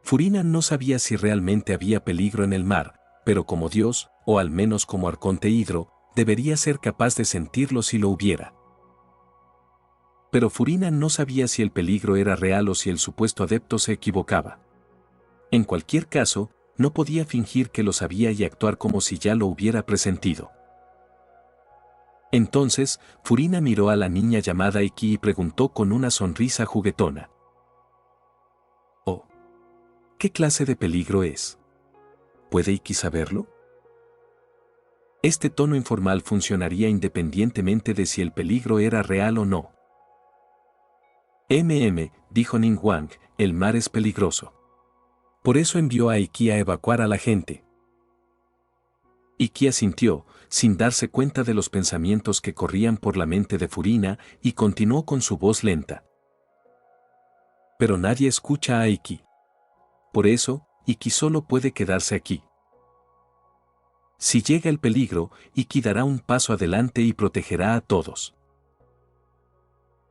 Furina no sabía si realmente había peligro en el mar, pero como dios, o al menos como arconte hidro, debería ser capaz de sentirlo si lo hubiera. Pero Furina no sabía si el peligro era real o si el supuesto adepto se equivocaba. En cualquier caso, no podía fingir que lo sabía y actuar como si ya lo hubiera presentido. Entonces, Furina miró a la niña llamada Iki y preguntó con una sonrisa juguetona. ¿Qué clase de peligro es? ¿Puede Iki saberlo? Este tono informal funcionaría independientemente de si el peligro era real o no. Dijo Ningguang, el mar es peligroso. Por eso envió a Iki a evacuar a la gente. Iki asintió, sin darse cuenta de los pensamientos que corrían por la mente de Furina, y continuó con su voz lenta. Pero nadie escucha a Iki. Por eso, Iki solo puede quedarse aquí. Si llega el peligro, Iki dará un paso adelante y protegerá a todos.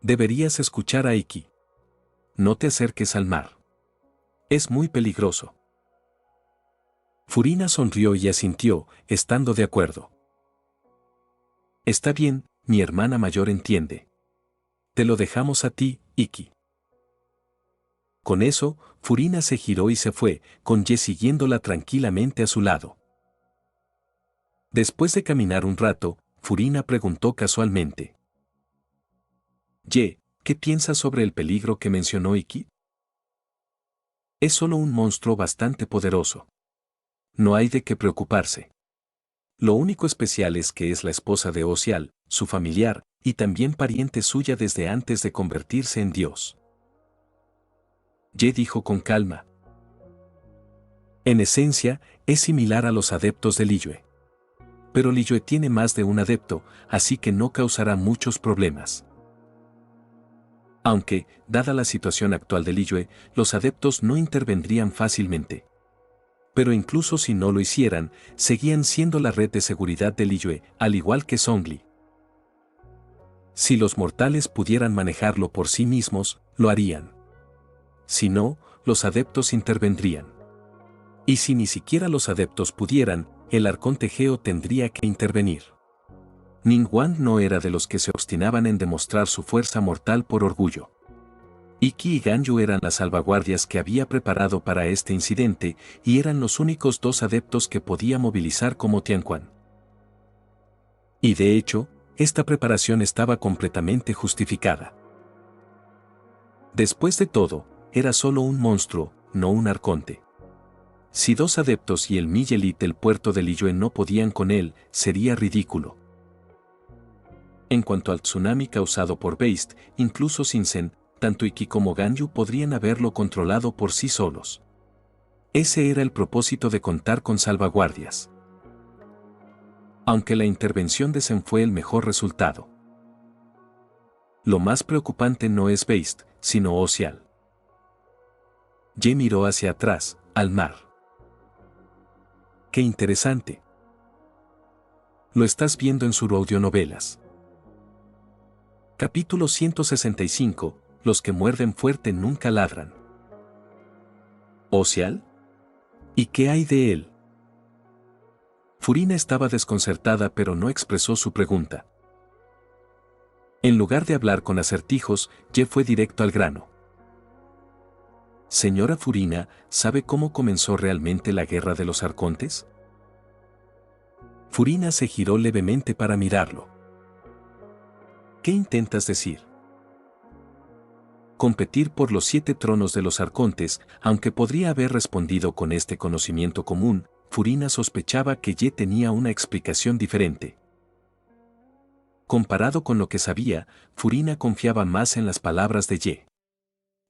Deberías escuchar a Iki. No te acerques al mar. Es muy peligroso. Furina sonrió y asintió, estando de acuerdo. Está bien, mi hermana mayor entiende. Te lo dejamos a ti, Iki. Con eso, Furina se giró y se fue, con Ye siguiéndola tranquilamente a su lado. Después de caminar un rato, Furina preguntó casualmente. Ye, ¿qué piensas sobre el peligro que mencionó Iki? Es solo un monstruo bastante poderoso. No hay de qué preocuparse. Lo único especial es que es la esposa de Ocial, su familiar, y también pariente suya desde antes de convertirse en dios. Ye dijo con calma. En esencia, es similar a los adeptos de Liyue. Pero Liyue tiene más de un adepto, así que no causará muchos problemas. Aunque, dada la situación actual de Liyue, los adeptos no intervendrían fácilmente. Pero incluso si no lo hicieran, seguían siendo la red de seguridad de Liyue, al igual que Zhongli. Si los mortales pudieran manejarlo por sí mismos, lo harían. Si no, los adeptos intervendrían. Y si ni siquiera los adeptos pudieran, el arconte Geo tendría que intervenir. Ningguang no era de los que se obstinaban en demostrar su fuerza mortal por orgullo. Iki y Ganyu eran las salvaguardias que había preparado para este incidente y eran los únicos dos adeptos que podía movilizar como Tianquan. Y de hecho, esta preparación estaba completamente justificada. Después de todo, era solo un monstruo, no un arconte. Si dos adeptos y el Miyelit del puerto de Liyue no podían con él, sería ridículo. En cuanto al tsunami causado por Beist, incluso sin Zen, tanto Iki como Ganyu podrían haberlo controlado por sí solos. Ese era el propósito de contar con salvaguardias. Aunque la intervención de Zen fue el mejor resultado. Lo más preocupante no es Beist, sino Ocial. Ye miró hacia atrás, al mar. ¡Qué interesante! Lo estás viendo en sus audionovelas. Capítulo 165, los que muerden fuerte nunca ladran. ¿Ocial? ¿Y qué hay de él? Furina estaba desconcertada pero no expresó su pregunta. En lugar de hablar con acertijos, Ye fue directo al grano. Señora Furina, ¿sabe cómo comenzó realmente la guerra de los arcontes? Furina se giró levemente para mirarlo. ¿Qué intentas decir? Competir por los 7 tronos de los arcontes, aunque podría haber respondido con este conocimiento común, Furina sospechaba que Ye tenía una explicación diferente. Comparado con lo que sabía, Furina confiaba más en las palabras de Ye.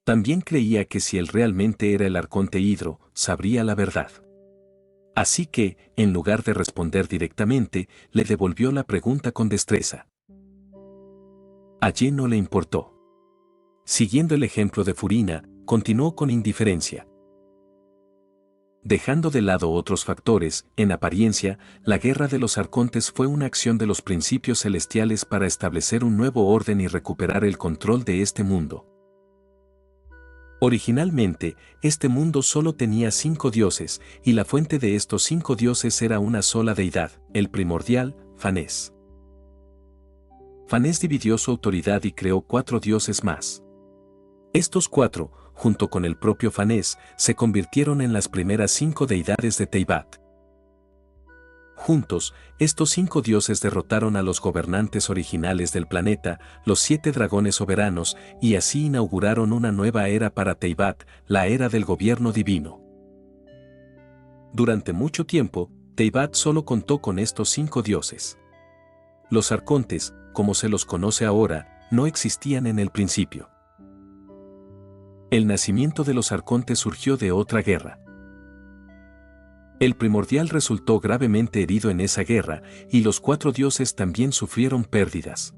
También creía que si él realmente era el arconte Hidro, sabría la verdad. Así que, en lugar de responder directamente, le devolvió la pregunta con destreza. A Ye no le importó. Siguiendo el ejemplo de Furina, continuó con indiferencia. Dejando de lado otros factores, en apariencia, la guerra de los arcontes fue una acción de los principios celestiales para establecer un nuevo orden y recuperar el control de este mundo. Originalmente, este mundo solo tenía 5 dioses, y la fuente de estos 5 dioses era una sola deidad, el primordial, Fanés. Fanés dividió su autoridad y creó 4 dioses más. Estos 4, junto con el propio Fanés, se convirtieron en las primeras 5 deidades de Teyvat. Juntos, estos 5 dioses derrotaron a los gobernantes originales del planeta, los 7 dragones soberanos, y así inauguraron una nueva era para Teyvat, la era del gobierno divino. Durante mucho tiempo, Teyvat solo contó con estos 5 dioses. Los arcontes, como se los conoce ahora, no existían en el principio. El nacimiento de los arcontes surgió de otra guerra. El primordial resultó gravemente herido en esa guerra, y los 4 dioses también sufrieron pérdidas.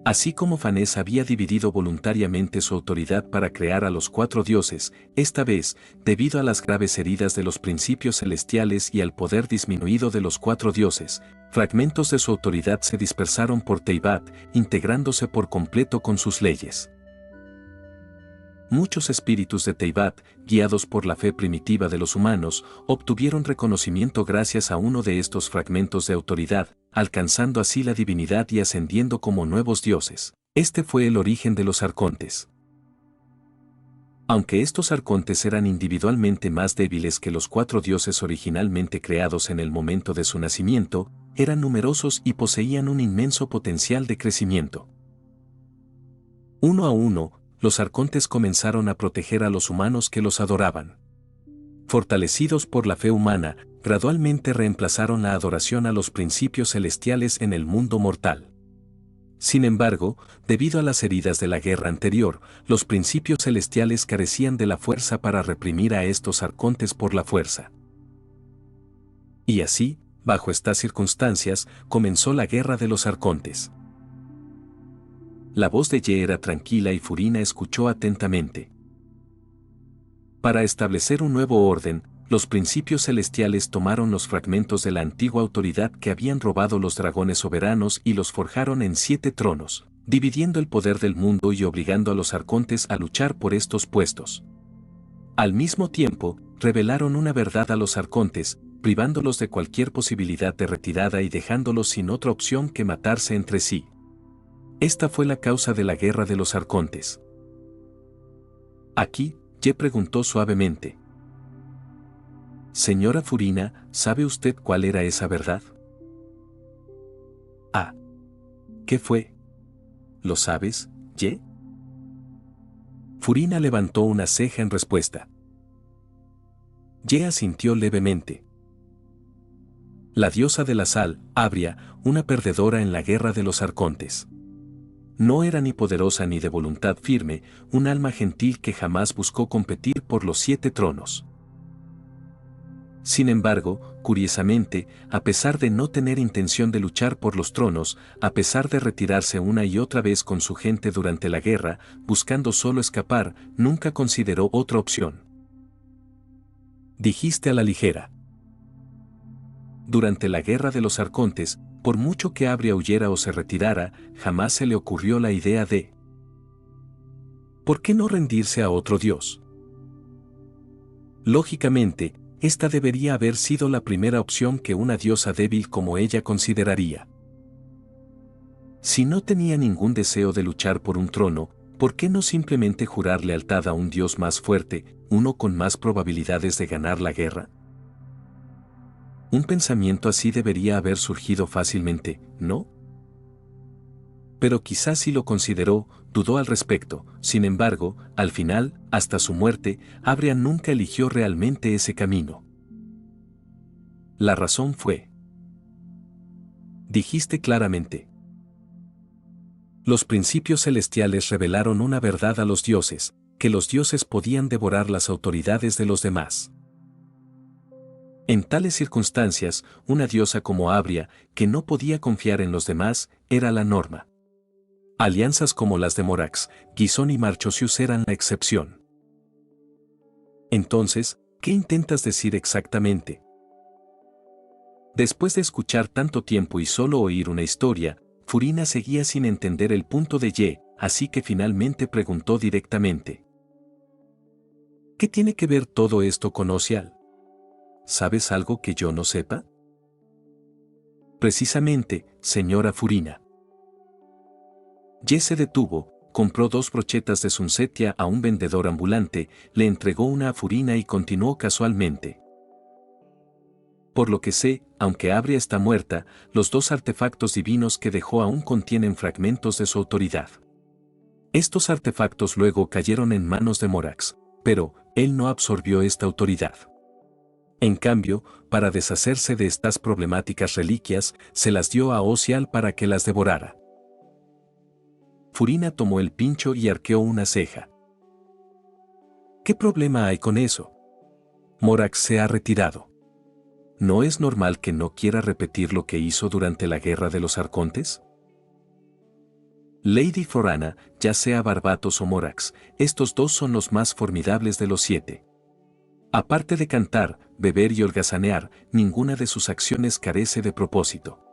Así como Fanés había dividido voluntariamente su autoridad para crear a los 4 dioses, esta vez, debido a las graves heridas de los principios celestiales y al poder disminuido de los 4 dioses, fragmentos de su autoridad se dispersaron por Teyvat, integrándose por completo con sus leyes. Muchos espíritus de Teyvat, guiados por la fe primitiva de los humanos, obtuvieron reconocimiento gracias a uno de estos fragmentos de autoridad, alcanzando así la divinidad y ascendiendo como nuevos dioses. Este fue el origen de los arcontes. Aunque estos arcontes eran individualmente más débiles que los 4 dioses originalmente creados en el momento de su nacimiento, eran numerosos y poseían un inmenso potencial de crecimiento. Uno a uno, los arcontes comenzaron a proteger a los humanos que los adoraban. Fortalecidos por la fe humana, gradualmente reemplazaron la adoración a los principios celestiales en el mundo mortal. Sin embargo, debido a las heridas de la guerra anterior, los principios celestiales carecían de la fuerza para reprimir a estos arcontes por la fuerza. Y así, bajo estas circunstancias, comenzó la guerra de los arcontes. La voz de Ye era tranquila y Furina escuchó atentamente. Para establecer un nuevo orden, los principios celestiales tomaron los fragmentos de la antigua autoridad que habían robado los dragones soberanos y los forjaron en 7 tronos, dividiendo el poder del mundo y obligando a los arcontes a luchar por estos puestos. Al mismo tiempo, revelaron una verdad a los arcontes, privándolos de cualquier posibilidad de retirada y dejándolos sin otra opción que matarse entre sí. Esta fue la causa de la guerra de los arcontes. Aquí, Ye preguntó suavemente. Señora Furina, ¿sabe usted cuál era esa verdad? Ah. ¿Qué fue? ¿Lo sabes, Ye? Furina levantó una ceja en respuesta. Ye asintió levemente. La diosa de la sal, Abria, una perdedora en la guerra de los arcontes. No era ni poderosa ni de voluntad firme, un alma gentil que jamás buscó competir por los 7 tronos. Sin embargo, curiosamente, a pesar de no tener intención de luchar por los tronos, a pesar de retirarse una y otra vez con su gente durante la guerra, buscando solo escapar, nunca consideró otra opción. Dijiste a la ligera. Durante la guerra de los arcontes, por mucho que Abria huyera o se retirara, jamás se le ocurrió la idea de ¿por qué no rendirse a otro dios? Lógicamente, esta debería haber sido la primera opción que una diosa débil como ella consideraría. Si no tenía ningún deseo de luchar por un trono, ¿por qué no simplemente jurar lealtad a un dios más fuerte, uno con más probabilidades de ganar la guerra? Un pensamiento así debería haber surgido fácilmente, ¿no? Pero quizás sí lo consideró, dudó al respecto. Sin embargo, al final, hasta su muerte, Abria nunca eligió realmente ese camino. La razón fue. Dijiste claramente. Los principios celestiales revelaron una verdad a los dioses, que los dioses podían devorar las autoridades de los demás. En tales circunstancias, una diosa como Abria, que no podía confiar en los demás, era la norma. Alianzas como las de Morax, Gisón y Marchosius eran la excepción. Entonces, ¿qué intentas decir exactamente? Después de escuchar tanto tiempo y solo oír una historia, Furina seguía sin entender el punto de Ye, así que finalmente preguntó directamente. ¿Qué tiene que ver todo esto con Ocial? ¿Sabes algo que yo no sepa? Precisamente, señora Furina. Ye se detuvo, compró 2 brochetas de Sunsetia a un vendedor ambulante, le entregó una a Furina y continuó casualmente. Por lo que sé, aunque Abria está muerta, los 2 artefactos divinos que dejó aún contienen fragmentos de su autoridad. Estos artefactos luego cayeron en manos de Morax, pero él no absorbió esta autoridad. En cambio, para deshacerse de estas problemáticas reliquias, se las dio a Ocial para que las devorara. Furina tomó el pincho y arqueó una ceja. ¿Qué problema hay con eso? Morax se ha retirado. ¿No es normal que no quiera repetir lo que hizo durante la guerra de los arcontes? Lady Florana, ya sea Barbatos o Morax, estos 2 son los más formidables de los 7. Aparte de cantar, beber y holgazanear, ninguna de sus acciones carece de propósito.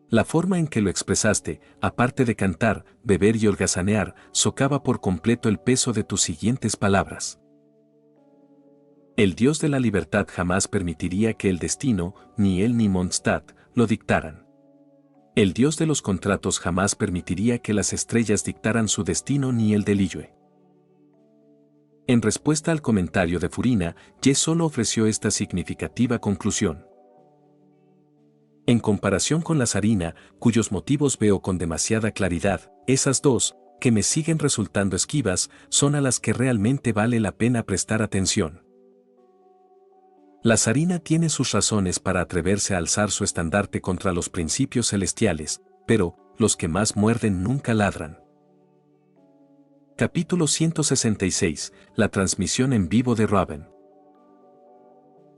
La forma en que lo expresaste, aparte de cantar, beber y holgazanear, socava por completo el peso de tus siguientes palabras. El dios de la libertad jamás permitiría que el destino, ni él ni Mondstadt, lo dictaran. El dios de los contratos jamás permitiría que las estrellas dictaran su destino ni el de Liyue. En respuesta al comentario de Furina, Ye solo ofreció esta significativa conclusión. En comparación con la zarina, cuyos motivos veo con demasiada claridad, esas 2, que me siguen resultando esquivas, son a las que realmente vale la pena prestar atención. La zarina tiene sus razones para atreverse a alzar su estandarte contra los principios celestiales, pero los que más muerden nunca ladran. Capítulo 166, la transmisión en vivo de Raven.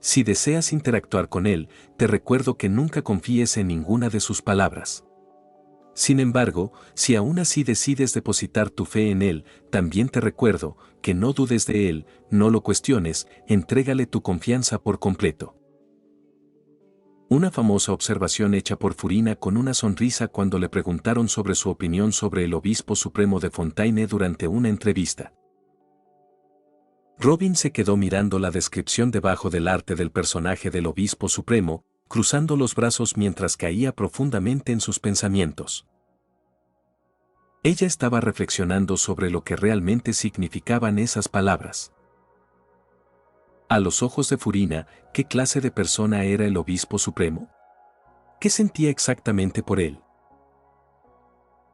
Si deseas interactuar con él, te recuerdo que nunca confíes en ninguna de sus palabras. Sin embargo, si aún así decides depositar tu fe en él, también te recuerdo que no dudes de él, no lo cuestiones, entrégale tu confianza por completo. Una famosa observación hecha por Furina con una sonrisa cuando le preguntaron sobre su opinión sobre el obispo supremo de Fontaine durante una entrevista. Robin se quedó mirando la descripción debajo del arte del personaje del obispo supremo, cruzando los brazos mientras caía profundamente en sus pensamientos. Ella estaba reflexionando sobre lo que realmente significaban esas palabras. A los ojos de Furina, ¿qué clase de persona era el obispo supremo? ¿Qué sentía exactamente por él?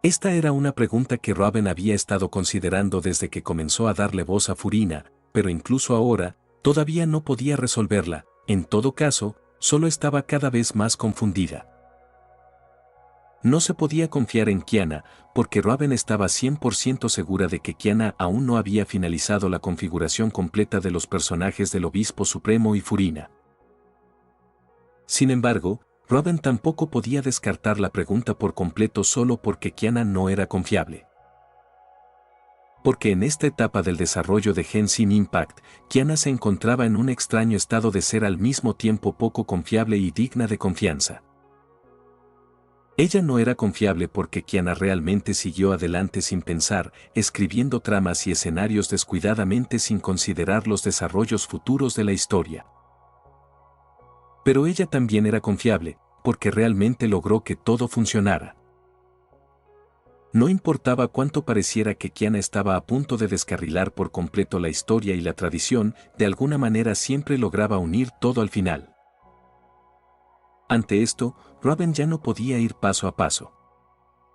Esta era una pregunta que Robin había estado considerando desde que comenzó a darle voz a Furina, pero incluso ahora, todavía no podía resolverla. En todo caso, solo estaba cada vez más confundida. No se podía confiar en Kiana, porque Raven estaba 100% segura de que Kiana aún no había finalizado la configuración completa de los personajes del Obispo Supremo y Furina. Sin embargo, Raven tampoco podía descartar la pregunta por completo solo porque Kiana no era confiable. Porque en esta etapa del desarrollo de Genshin Impact, Kiana se encontraba en un extraño estado de ser al mismo tiempo poco confiable y digna de confianza. Ella no era confiable porque Kiana realmente siguió adelante sin pensar, escribiendo tramas y escenarios descuidadamente sin considerar los desarrollos futuros de la historia. Pero ella también era confiable, porque realmente logró que todo funcionara. No importaba cuánto pareciera que Kiana estaba a punto de descarrilar por completo la historia y la tradición, de alguna manera siempre lograba unir todo al final. Ante esto, Raven ya no podía ir paso a paso.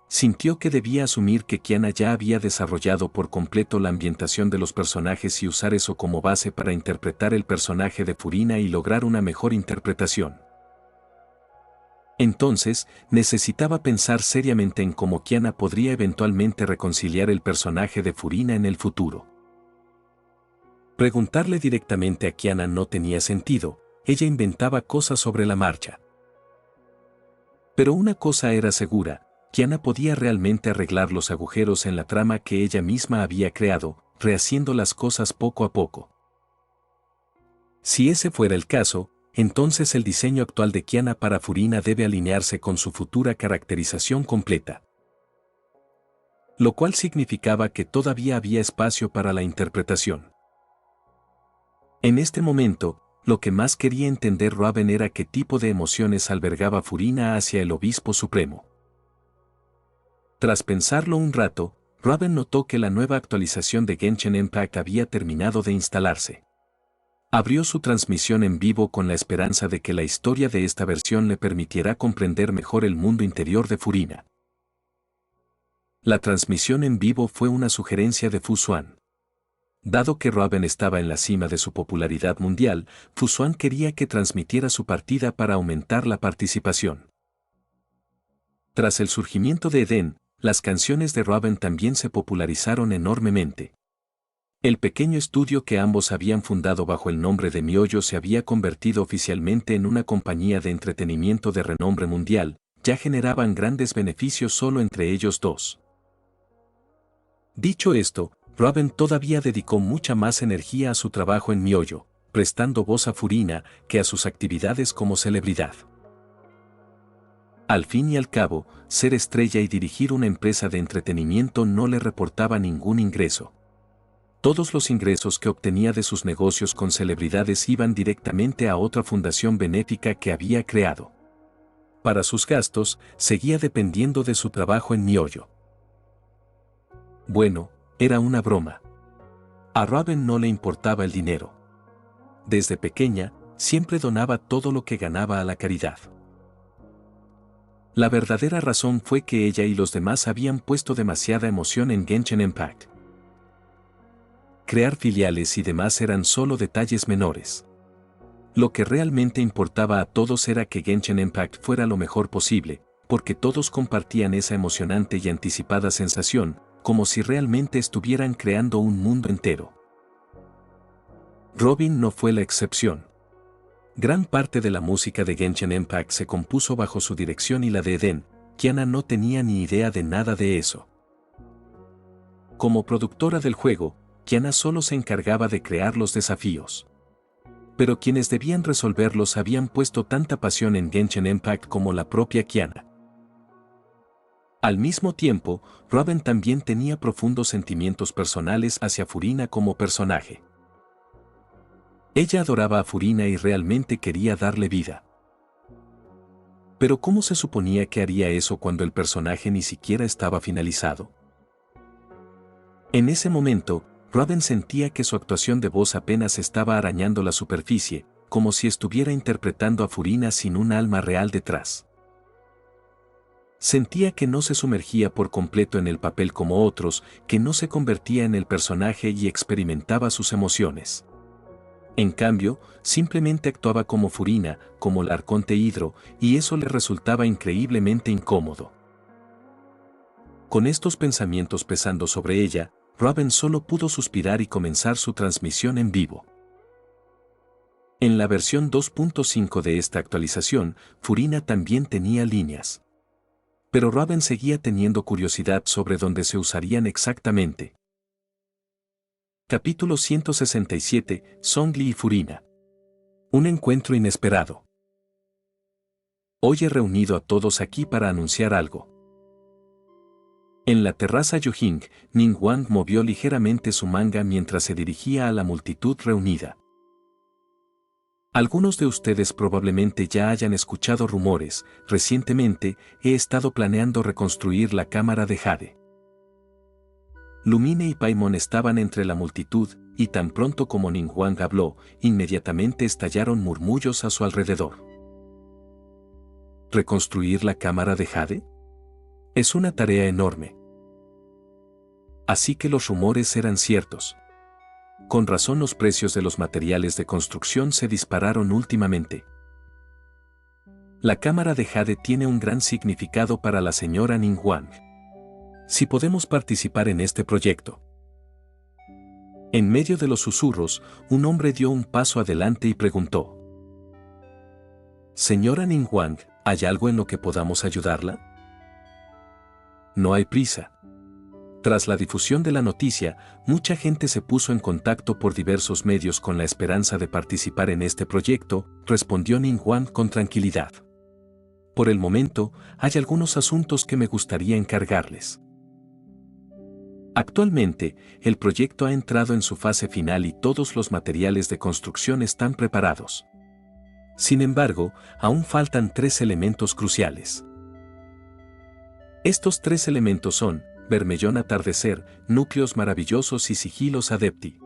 Sintió que debía asumir que Kiana ya había desarrollado por completo la ambientación de los personajes y usar eso como base para interpretar el personaje de Furina y lograr una mejor interpretación. Entonces, necesitaba pensar seriamente en cómo Kiana podría eventualmente reconciliar el personaje de Furina en el futuro. Preguntarle directamente a Kiana no tenía sentido, ella inventaba cosas sobre la marcha. Pero una cosa era segura, Kiana podía realmente arreglar los agujeros en la trama que ella misma había creado, rehaciendo las cosas poco a poco. Si ese fuera el caso, entonces el diseño actual de Kiana para Furina debe alinearse con su futura caracterización completa. Lo cual significaba que todavía había espacio para la interpretación. En este momento, lo que más quería entender Raven era qué tipo de emociones albergaba Furina hacia el Obispo Supremo. Tras pensarlo un rato, Raven notó que la nueva actualización de Genshin Impact había terminado de instalarse. Abrió su transmisión en vivo con la esperanza de que la historia de esta versión le permitiera comprender mejor el mundo interior de Furina. La transmisión en vivo fue una sugerencia de Fu Xuan. Dado que Raven estaba en la cima de su popularidad mundial, Fu Xuan quería que transmitiera su partida para aumentar la participación. Tras el surgimiento de Eden, las canciones de Raven también se popularizaron enormemente. El pequeño estudio que ambos habían fundado bajo el nombre de MiHoYo se había convertido oficialmente en una compañía de entretenimiento de renombre mundial, ya generaban grandes beneficios solo entre ellos dos. Dicho esto, Raven todavía dedicó mucha más energía a su trabajo en MiHoYo, prestando voz a Furina, que a sus actividades como celebridad. Al fin y al cabo, ser estrella y dirigir una empresa de entretenimiento no le reportaba ningún ingreso. Todos los ingresos que obtenía de sus negocios con celebridades iban directamente a otra fundación benéfica que había creado. Para sus gastos, seguía dependiendo de su trabajo en MiHoYo. Bueno, era una broma. A Raven no le importaba el dinero. Desde pequeña, siempre donaba todo lo que ganaba a la caridad. La verdadera razón fue que ella y los demás habían puesto demasiada emoción en Genshin Impact. Crear filiales y demás eran solo detalles menores. Lo que realmente importaba a todos era que Genshin Impact fuera lo mejor posible, porque todos compartían esa emocionante y anticipada sensación, como si realmente estuvieran creando un mundo entero. Robin no fue la excepción. Gran parte de la música de Genshin Impact se compuso bajo su dirección y la de Eden, Kiana no tenía ni idea de nada de eso. Como productora del juego, Kiana solo se encargaba de crear los desafíos. Pero quienes debían resolverlos habían puesto tanta pasión en Genshin Impact como la propia Kiana. Al mismo tiempo, Raven también tenía profundos sentimientos personales hacia Furina como personaje. Ella adoraba a Furina y realmente quería darle vida. Pero ¿cómo se suponía que haría eso cuando el personaje ni siquiera estaba finalizado? En ese momento, Raven sentía que su actuación de voz apenas estaba arañando la superficie, como si estuviera interpretando a Furina sin un alma real detrás. Sentía que no se sumergía por completo en el papel como otros, que no se convertía en el personaje y experimentaba sus emociones. En cambio, simplemente actuaba como Furina, como el arconte Hidro, y eso le resultaba increíblemente incómodo. Con estos pensamientos pesando sobre ella, Raven solo pudo suspirar y comenzar su transmisión en vivo. En la versión 2.5 de esta actualización, Furina también tenía líneas. Pero Raven seguía teniendo curiosidad sobre dónde se usarían exactamente. Capítulo 167, Zhongli y Furina. Un encuentro inesperado. Hoy he reunido a todos aquí para anunciar algo. En la terraza Yuhing, Ningguang movió ligeramente su manga mientras se dirigía a la multitud reunida. Algunos de ustedes probablemente ya hayan escuchado rumores. Recientemente, he estado planeando reconstruir la cámara de Jade. Lumine y Paimon estaban entre la multitud, y tan pronto como Ningguang habló, inmediatamente estallaron murmullos a su alrededor. ¿Reconstruir la cámara de Jade? Es una tarea enorme. Así que los rumores eran ciertos. Con razón los precios de los materiales de construcción se dispararon últimamente. La cámara de Jade tiene un gran significado para la señora Ningguang. Si podemos participar en este proyecto. En medio de los susurros, un hombre dio un paso adelante y preguntó: Señora Ningguang, ¿hay algo en lo que podamos ayudarla? No hay prisa. Tras la difusión de la noticia, mucha gente se puso en contacto por diversos medios con la esperanza de participar en este proyecto, respondió Ningguang con tranquilidad. Por el momento, hay algunos asuntos que me gustaría encargarles. Actualmente, el proyecto ha entrado en su fase final y todos los materiales de construcción están preparados. Sin embargo, aún faltan 3 elementos cruciales. Estos 3 elementos son Vermellón Atardecer, Núcleos Maravillosos y Sigilos Adepti.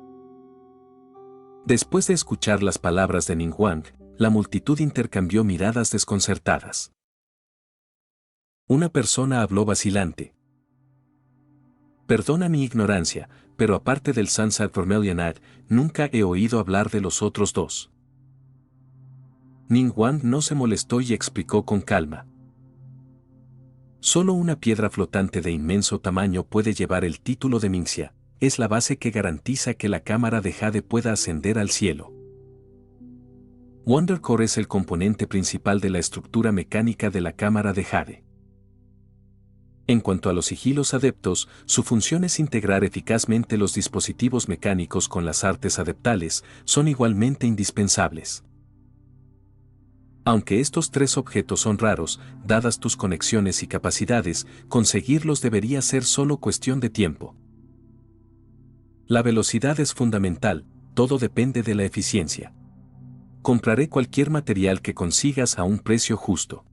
Después de escuchar las palabras de Ningguang, la multitud intercambió miradas desconcertadas. Una persona habló vacilante. Perdona mi ignorancia, pero aparte del Sunset Vermilionad, nunca he oído hablar de los otros 2. Ningguang no se molestó y explicó con calma. Solo una piedra flotante de inmenso tamaño puede llevar el título de Ningxia, es la base que garantiza que la cámara de Jade pueda ascender al cielo. Wonder Core es el componente principal de la estructura mecánica de la cámara de Jade. En cuanto a los sigilos adeptos, su función es integrar eficazmente los dispositivos mecánicos con las artes adeptales, son igualmente indispensables. Aunque estos 3 objetos son raros, dadas tus conexiones y capacidades, conseguirlos debería ser solo cuestión de tiempo. La velocidad es fundamental, todo depende de la eficiencia. Compraré cualquier material que consigas a un precio justo.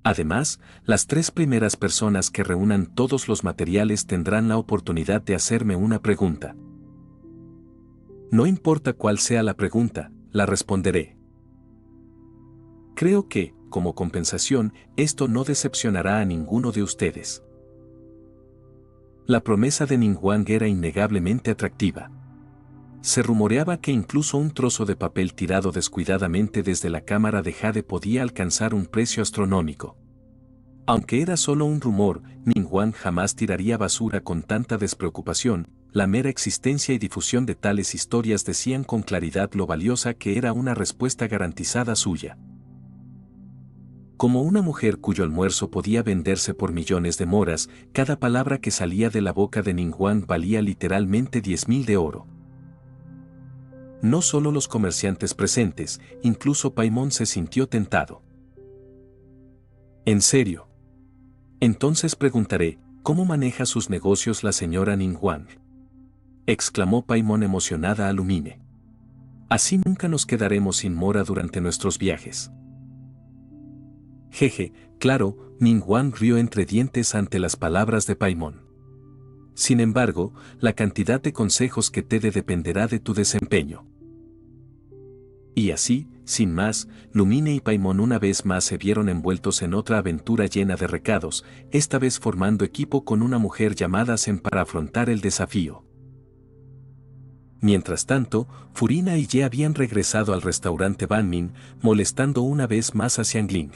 Además, las 3 primeras personas que reúnan todos los materiales tendrán la oportunidad de hacerme una pregunta. No importa cuál sea la pregunta, la responderé. Creo que, como compensación, esto no decepcionará a ninguno de ustedes. La promesa de Ningguang era innegablemente atractiva. Se rumoreaba que incluso un trozo de papel tirado descuidadamente desde la cámara de Jade podía alcanzar un precio astronómico. Aunque era solo un rumor, Ningguang jamás tiraría basura con tanta despreocupación. La mera existencia y difusión de tales historias decían con claridad lo valiosa que era una respuesta garantizada suya. Como una mujer cuyo almuerzo podía venderse por millones de moras, cada palabra que salía de la boca de Ningguang valía literalmente 10.000 de oro. No solo los comerciantes presentes, incluso Paimon se sintió tentado. ¿En serio? Entonces preguntaré, ¿cómo maneja sus negocios la señora Ningguang? Exclamó Paimon emocionada a Lumine. Así nunca nos quedaremos sin mora durante nuestros viajes. Jeje, claro, Ningguang rió entre dientes ante las palabras de Paimon. Sin embargo, la cantidad de consejos que te dé dependerá de tu desempeño. Y así, sin más, Lumine y Paimon una vez más se vieron envueltos en otra aventura llena de recados, esta vez formando equipo con una mujer llamada Zen para afrontar el desafío. Mientras tanto, Furina y Ye habían regresado al restaurante Banmin, molestando una vez más a Xiangling.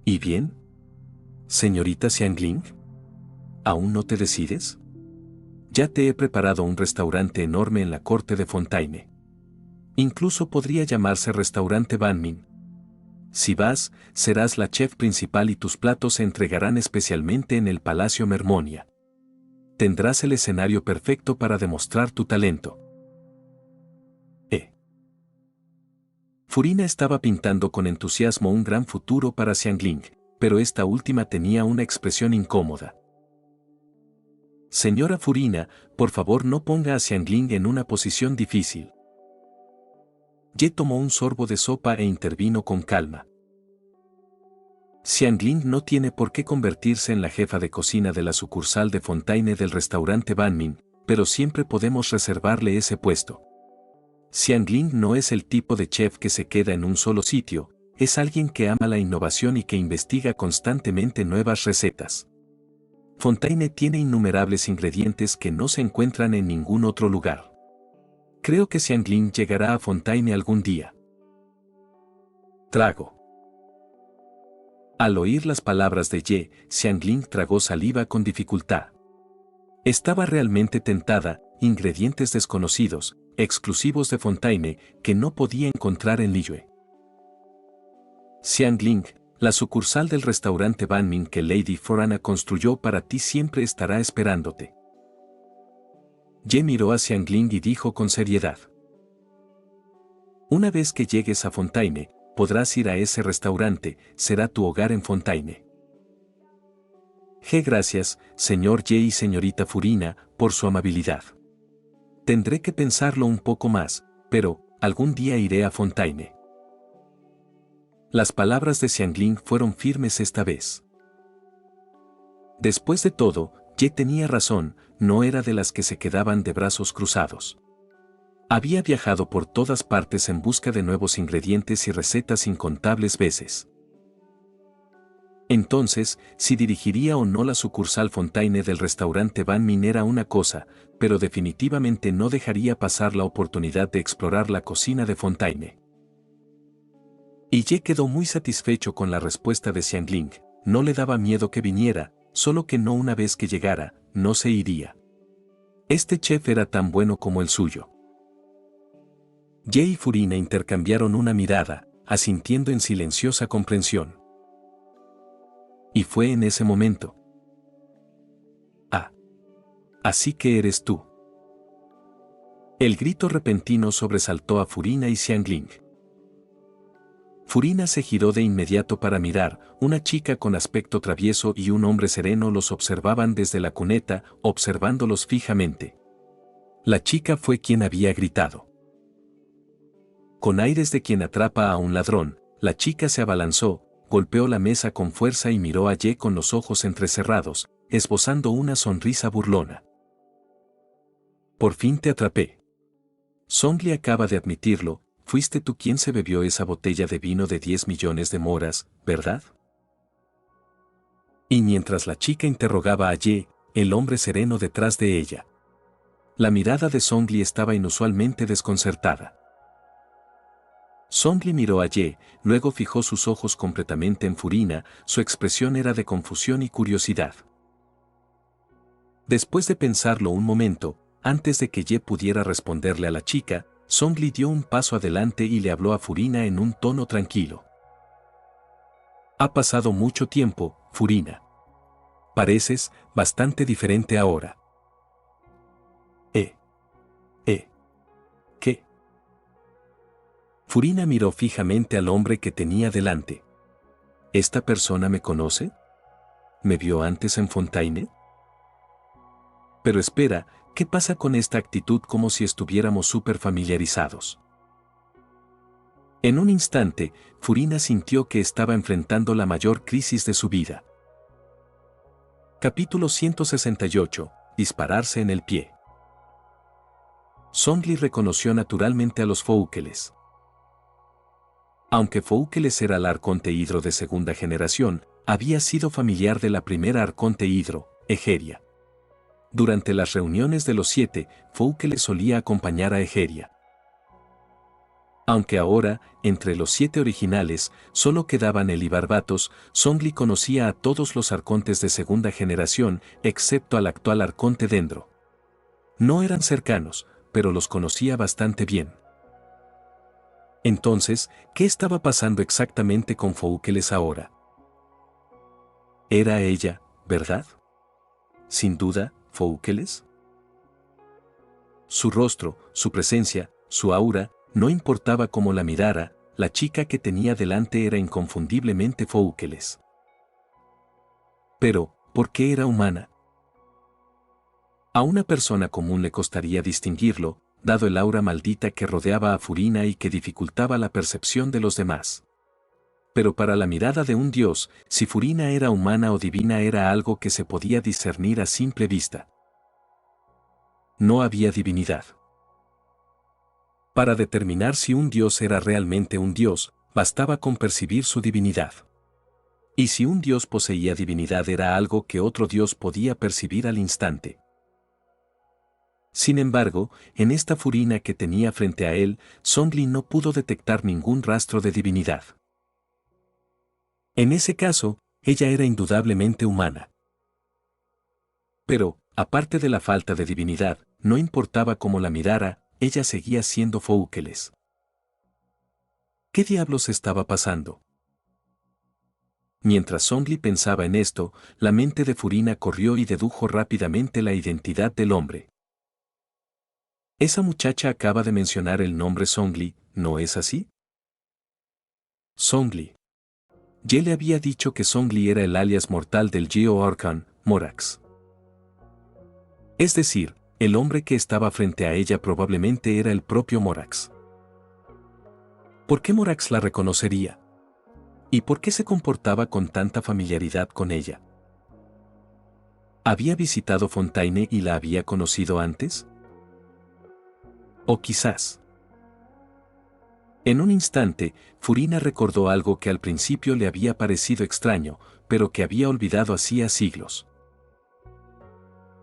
¿Y bien? Señorita Xiangling, ¿aún no te decides? Ya te he preparado un restaurante enorme en la corte de Fontaine. Incluso podría llamarse restaurante Banmin. Si vas, serás la chef principal y tus platos se entregarán especialmente en el Palacio Mermonia. Tendrás el escenario perfecto para demostrar tu talento. Furina estaba pintando con entusiasmo un gran futuro para Xiangling, pero esta última tenía una expresión incómoda. Señora Furina, por favor no ponga a Xiangling en una posición difícil. Ye tomó un sorbo de sopa e intervino con calma. Xiangling no tiene por qué convertirse en la jefa de cocina de la sucursal de Fontaine del restaurante Banmin, pero siempre podemos reservarle ese puesto. Xiangling no es el tipo de chef que se queda en un solo sitio, es alguien que ama la innovación y que investiga constantemente nuevas recetas. Fontaine tiene innumerables ingredientes que no se encuentran en ningún otro lugar. Creo que Xiangling llegará a Fontaine algún día. Trago. Al oír las palabras de Ye, Xiangling tragó saliva con dificultad. Estaba realmente tentada, ingredientes desconocidos, exclusivos de Fontaine, que no podía encontrar en Liyue. Xiangling, la sucursal del restaurante Banmin que Lady Forana construyó para ti siempre estará esperándote. Ye miró a Xiangling y dijo con seriedad. Una vez que llegues a Fontaine, podrás ir a ese restaurante, será tu hogar en Fontaine. Gracias, señor Ye y señorita Furina, por su amabilidad. Tendré que pensarlo un poco más, pero algún día iré a Fontaine. Las palabras de Xiangling fueron firmes esta vez. Después de todo, Ye tenía razón, no era de las que se quedaban de brazos cruzados. Había viajado por todas partes en busca de nuevos ingredientes y recetas incontables veces. Entonces, si dirigiría o no la sucursal Fontaine del restaurante Banmin era una cosa, pero definitivamente no dejaría pasar la oportunidad de explorar la cocina de Fontaine. Y Ye quedó muy satisfecho con la respuesta de Xiangling, no le daba miedo que viniera, solo que no una vez que llegara, no se iría. Este chef era tan bueno como el suyo. Ye y Furina intercambiaron una mirada, asintiendo en silenciosa comprensión. Y fue en ese momento. Ah. Así que eres tú. El grito repentino sobresaltó a Furina y Xiangling. Furina se giró de inmediato para mirar, una chica con aspecto travieso y un hombre sereno los observaban desde la cuneta, observándolos fijamente. La chica fue quien había gritado. Con aires de quien atrapa a un ladrón, la chica se abalanzó, golpeó la mesa con fuerza y miró a Ye con los ojos entrecerrados, esbozando una sonrisa burlona. Por fin te atrapé. Songli acaba de admitirlo, fuiste tú quien se bebió esa botella de vino de 10 millones de moras, ¿verdad? Y mientras la chica interrogaba a Ye, el hombre sereno detrás de ella. La mirada de Songli estaba inusualmente desconcertada. Songli miró a Ye, luego fijó sus ojos completamente en Furina, su expresión era de confusión y curiosidad. Después de pensarlo un momento, antes de que Ye pudiera responderle a la chica, Songli dio un paso adelante y le habló a Furina en un tono tranquilo. Ha pasado mucho tiempo, Furina. Pareces bastante diferente ahora. ¿Qué? Furina miró fijamente al hombre que tenía delante. ¿Esta persona me conoce? ¿Me vio antes en Fontaine? Pero espera, ¿qué pasa con esta actitud como si estuviéramos súper familiarizados? En un instante, Furina sintió que estaba enfrentando la mayor crisis de su vida. Capítulo 168. Dispararse en el pie. Zhongli reconoció naturalmente a los Foukeles. Aunque Foukeles era el arconte hidro de segunda generación, había sido familiar de la primera arconte hidro, Egeria. Durante las reuniones de los 7, Foukeles solía acompañar a Egeria. Aunque ahora, entre los 7 originales, solo quedaban él y Barbatos, Zhongli conocía a todos los arcontes de segunda generación, excepto al actual arconte Dendro. No eran cercanos, pero los conocía bastante bien. Entonces, ¿qué estaba pasando exactamente con Foukeles ahora? Era ella, ¿verdad? Sin duda, Foukeles. Su rostro, su presencia, su aura, no importaba cómo la mirara, la chica que tenía delante era inconfundiblemente Foukeles. Pero, ¿por qué era humana? A una persona común le costaría distinguirlo, dado el aura maldita que rodeaba a Furina y que dificultaba la percepción de los demás. Pero para la mirada de un dios, si Furina era humana o divina era algo que se podía discernir a simple vista. No había divinidad. Para determinar si un dios era realmente un dios, bastaba con percibir su divinidad. Y si un dios poseía divinidad era algo que otro dios podía percibir al instante. Sin embargo, en esta Furina que tenía frente a él, Zhongli no pudo detectar ningún rastro de divinidad. En ese caso, ella era indudablemente humana. Pero, aparte de la falta de divinidad, no importaba cómo la mirara, ella seguía siendo Foukeles. ¿Qué diablos estaba pasando? Mientras Zhongli pensaba en esto, la mente de Furina corrió y dedujo rápidamente la identidad del hombre. Esa muchacha acaba de mencionar el nombre Zhongli, ¿no es así? Zhongli. Ye le había dicho que Zhongli era el alias mortal del Geo-Archon, Morax. Es decir, el hombre que estaba frente a ella probablemente era el propio Morax. ¿Por qué Morax la reconocería? ¿Y por qué se comportaba con tanta familiaridad con ella? ¿Había visitado Fontaine y la había conocido antes? O quizás. En un instante, Furina recordó algo que al principio le había parecido extraño, pero que había olvidado hacía siglos.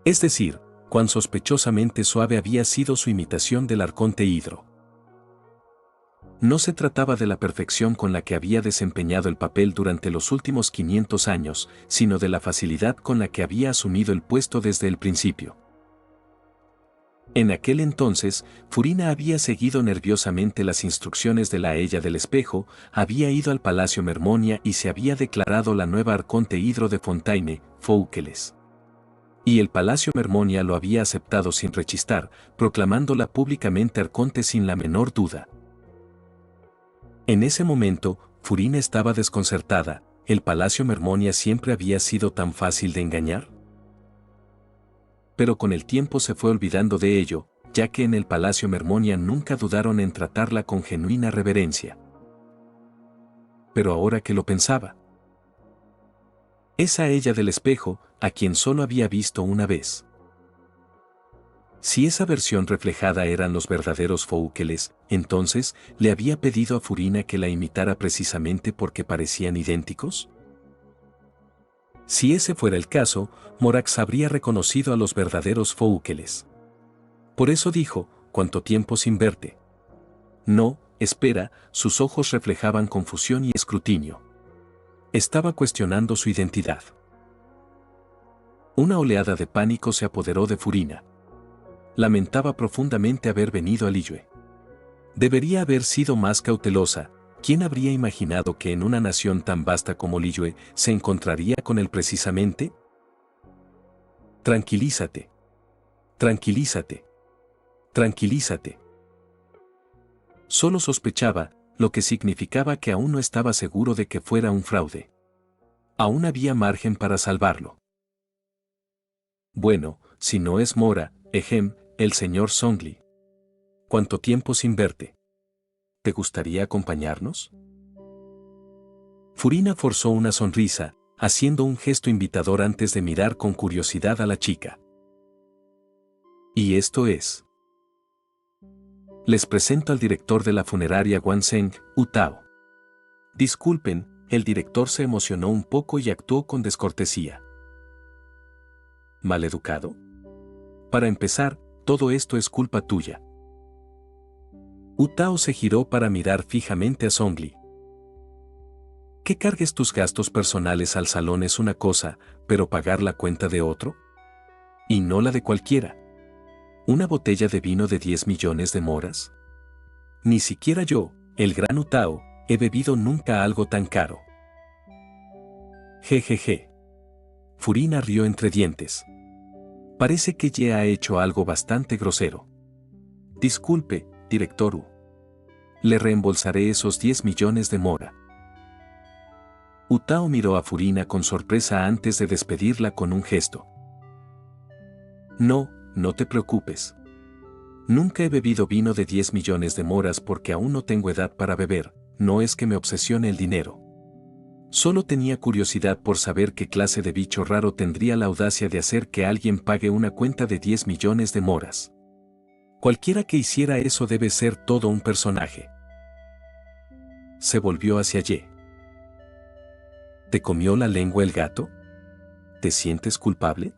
Es decir, cuán sospechosamente suave había sido su imitación del arconte hidro. No se trataba de la perfección con la que había desempeñado el papel durante los últimos 500 años, sino de la facilidad con la que había asumido el puesto desde el principio. En aquel entonces, Furina había seguido nerviosamente las instrucciones de la Ella del Espejo, había ido al Palacio Mermonia y se había declarado la nueva arconte hidro de Fontaine, Foukeles. Y el Palacio Mermonia lo había aceptado sin rechistar, proclamándola públicamente arconte sin la menor duda. En ese momento, Furina estaba desconcertada, ¿el Palacio Mermonia siempre había sido tan fácil de engañar? Pero con el tiempo se fue olvidando de ello, ya que en el Palacio Mermonia nunca dudaron en tratarla con genuina reverencia. Pero ahora que lo pensaba, esa Ella del Espejo, a quien solo había visto una vez. Si esa versión reflejada eran los verdaderos Foukeles, entonces, ¿le había pedido a Furina que la imitara precisamente porque parecían idénticos? Si ese fuera el caso, Morax habría reconocido a los verdaderos Foukeles. Por eso dijo, ¿cuánto tiempo sin verte? No, espera, sus ojos reflejaban confusión y escrutinio. Estaba cuestionando su identidad. Una oleada de pánico se apoderó de Furina. Lamentaba profundamente haber venido a Liyue. Debería haber sido más cautelosa, ¿Quién habría imaginado que en una nación tan vasta como Liyue se encontraría con él precisamente? Tranquilízate. Tranquilízate. Tranquilízate. Solo sospechaba, lo que significaba que aún no estaba seguro de que fuera un fraude. Aún había margen para salvarlo. Bueno, si no es Mora, el señor Zhongli. ¿Cuánto tiempo sin verte? ¿Te gustaría acompañarnos? Furina forzó una sonrisa, haciendo un gesto invitador antes de mirar con curiosidad a la chica. Y esto es. Les presento al director de la funeraria Wanzheng, Utao. Disculpen, el director se emocionó un poco y actuó con descortesía. ¿Maleducado? Para empezar, todo esto es culpa tuya. Utao se giró para mirar fijamente a Zhongli. Que cargues tus gastos personales al salón es una cosa, pero pagar la cuenta de otro? Y no la de cualquiera. ¿Una botella de vino de 10 millones de moras? Ni siquiera yo, el gran Utao, he bebido nunca algo tan caro. Jejeje. Furina rió entre dientes. Parece que Ye ha hecho algo bastante grosero. Disculpe, director U. Le reembolsaré esos 10 millones de mora. Utao miró a Furina con sorpresa antes de despedirla con un gesto. No, no te preocupes. Nunca he bebido vino de 10 millones de moras porque aún no tengo edad para beber, no es que me obsesione el dinero. Solo tenía curiosidad por saber qué clase de bicho raro tendría la audacia de hacer que alguien pague una cuenta de 10 millones de moras. Cualquiera que hiciera eso debe ser todo un personaje. Se volvió hacia Ye. ¿Te comió la lengua el gato? ¿Te sientes culpable?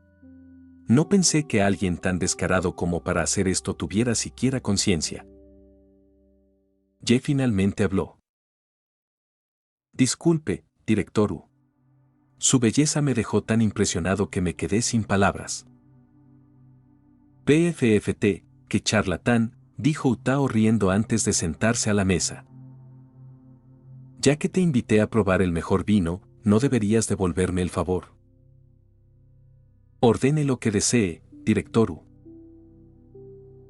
No pensé que alguien tan descarado como para hacer esto tuviera siquiera conciencia. Ye finalmente habló. Disculpe, director U. Su belleza me dejó tan impresionado que me quedé sin palabras. PFFT, qué charlatán, dijo Utao riendo antes de sentarse a la mesa. Ya que te invité a probar el mejor vino, ¿no deberías devolverme el favor? Ordene lo que desee, director U.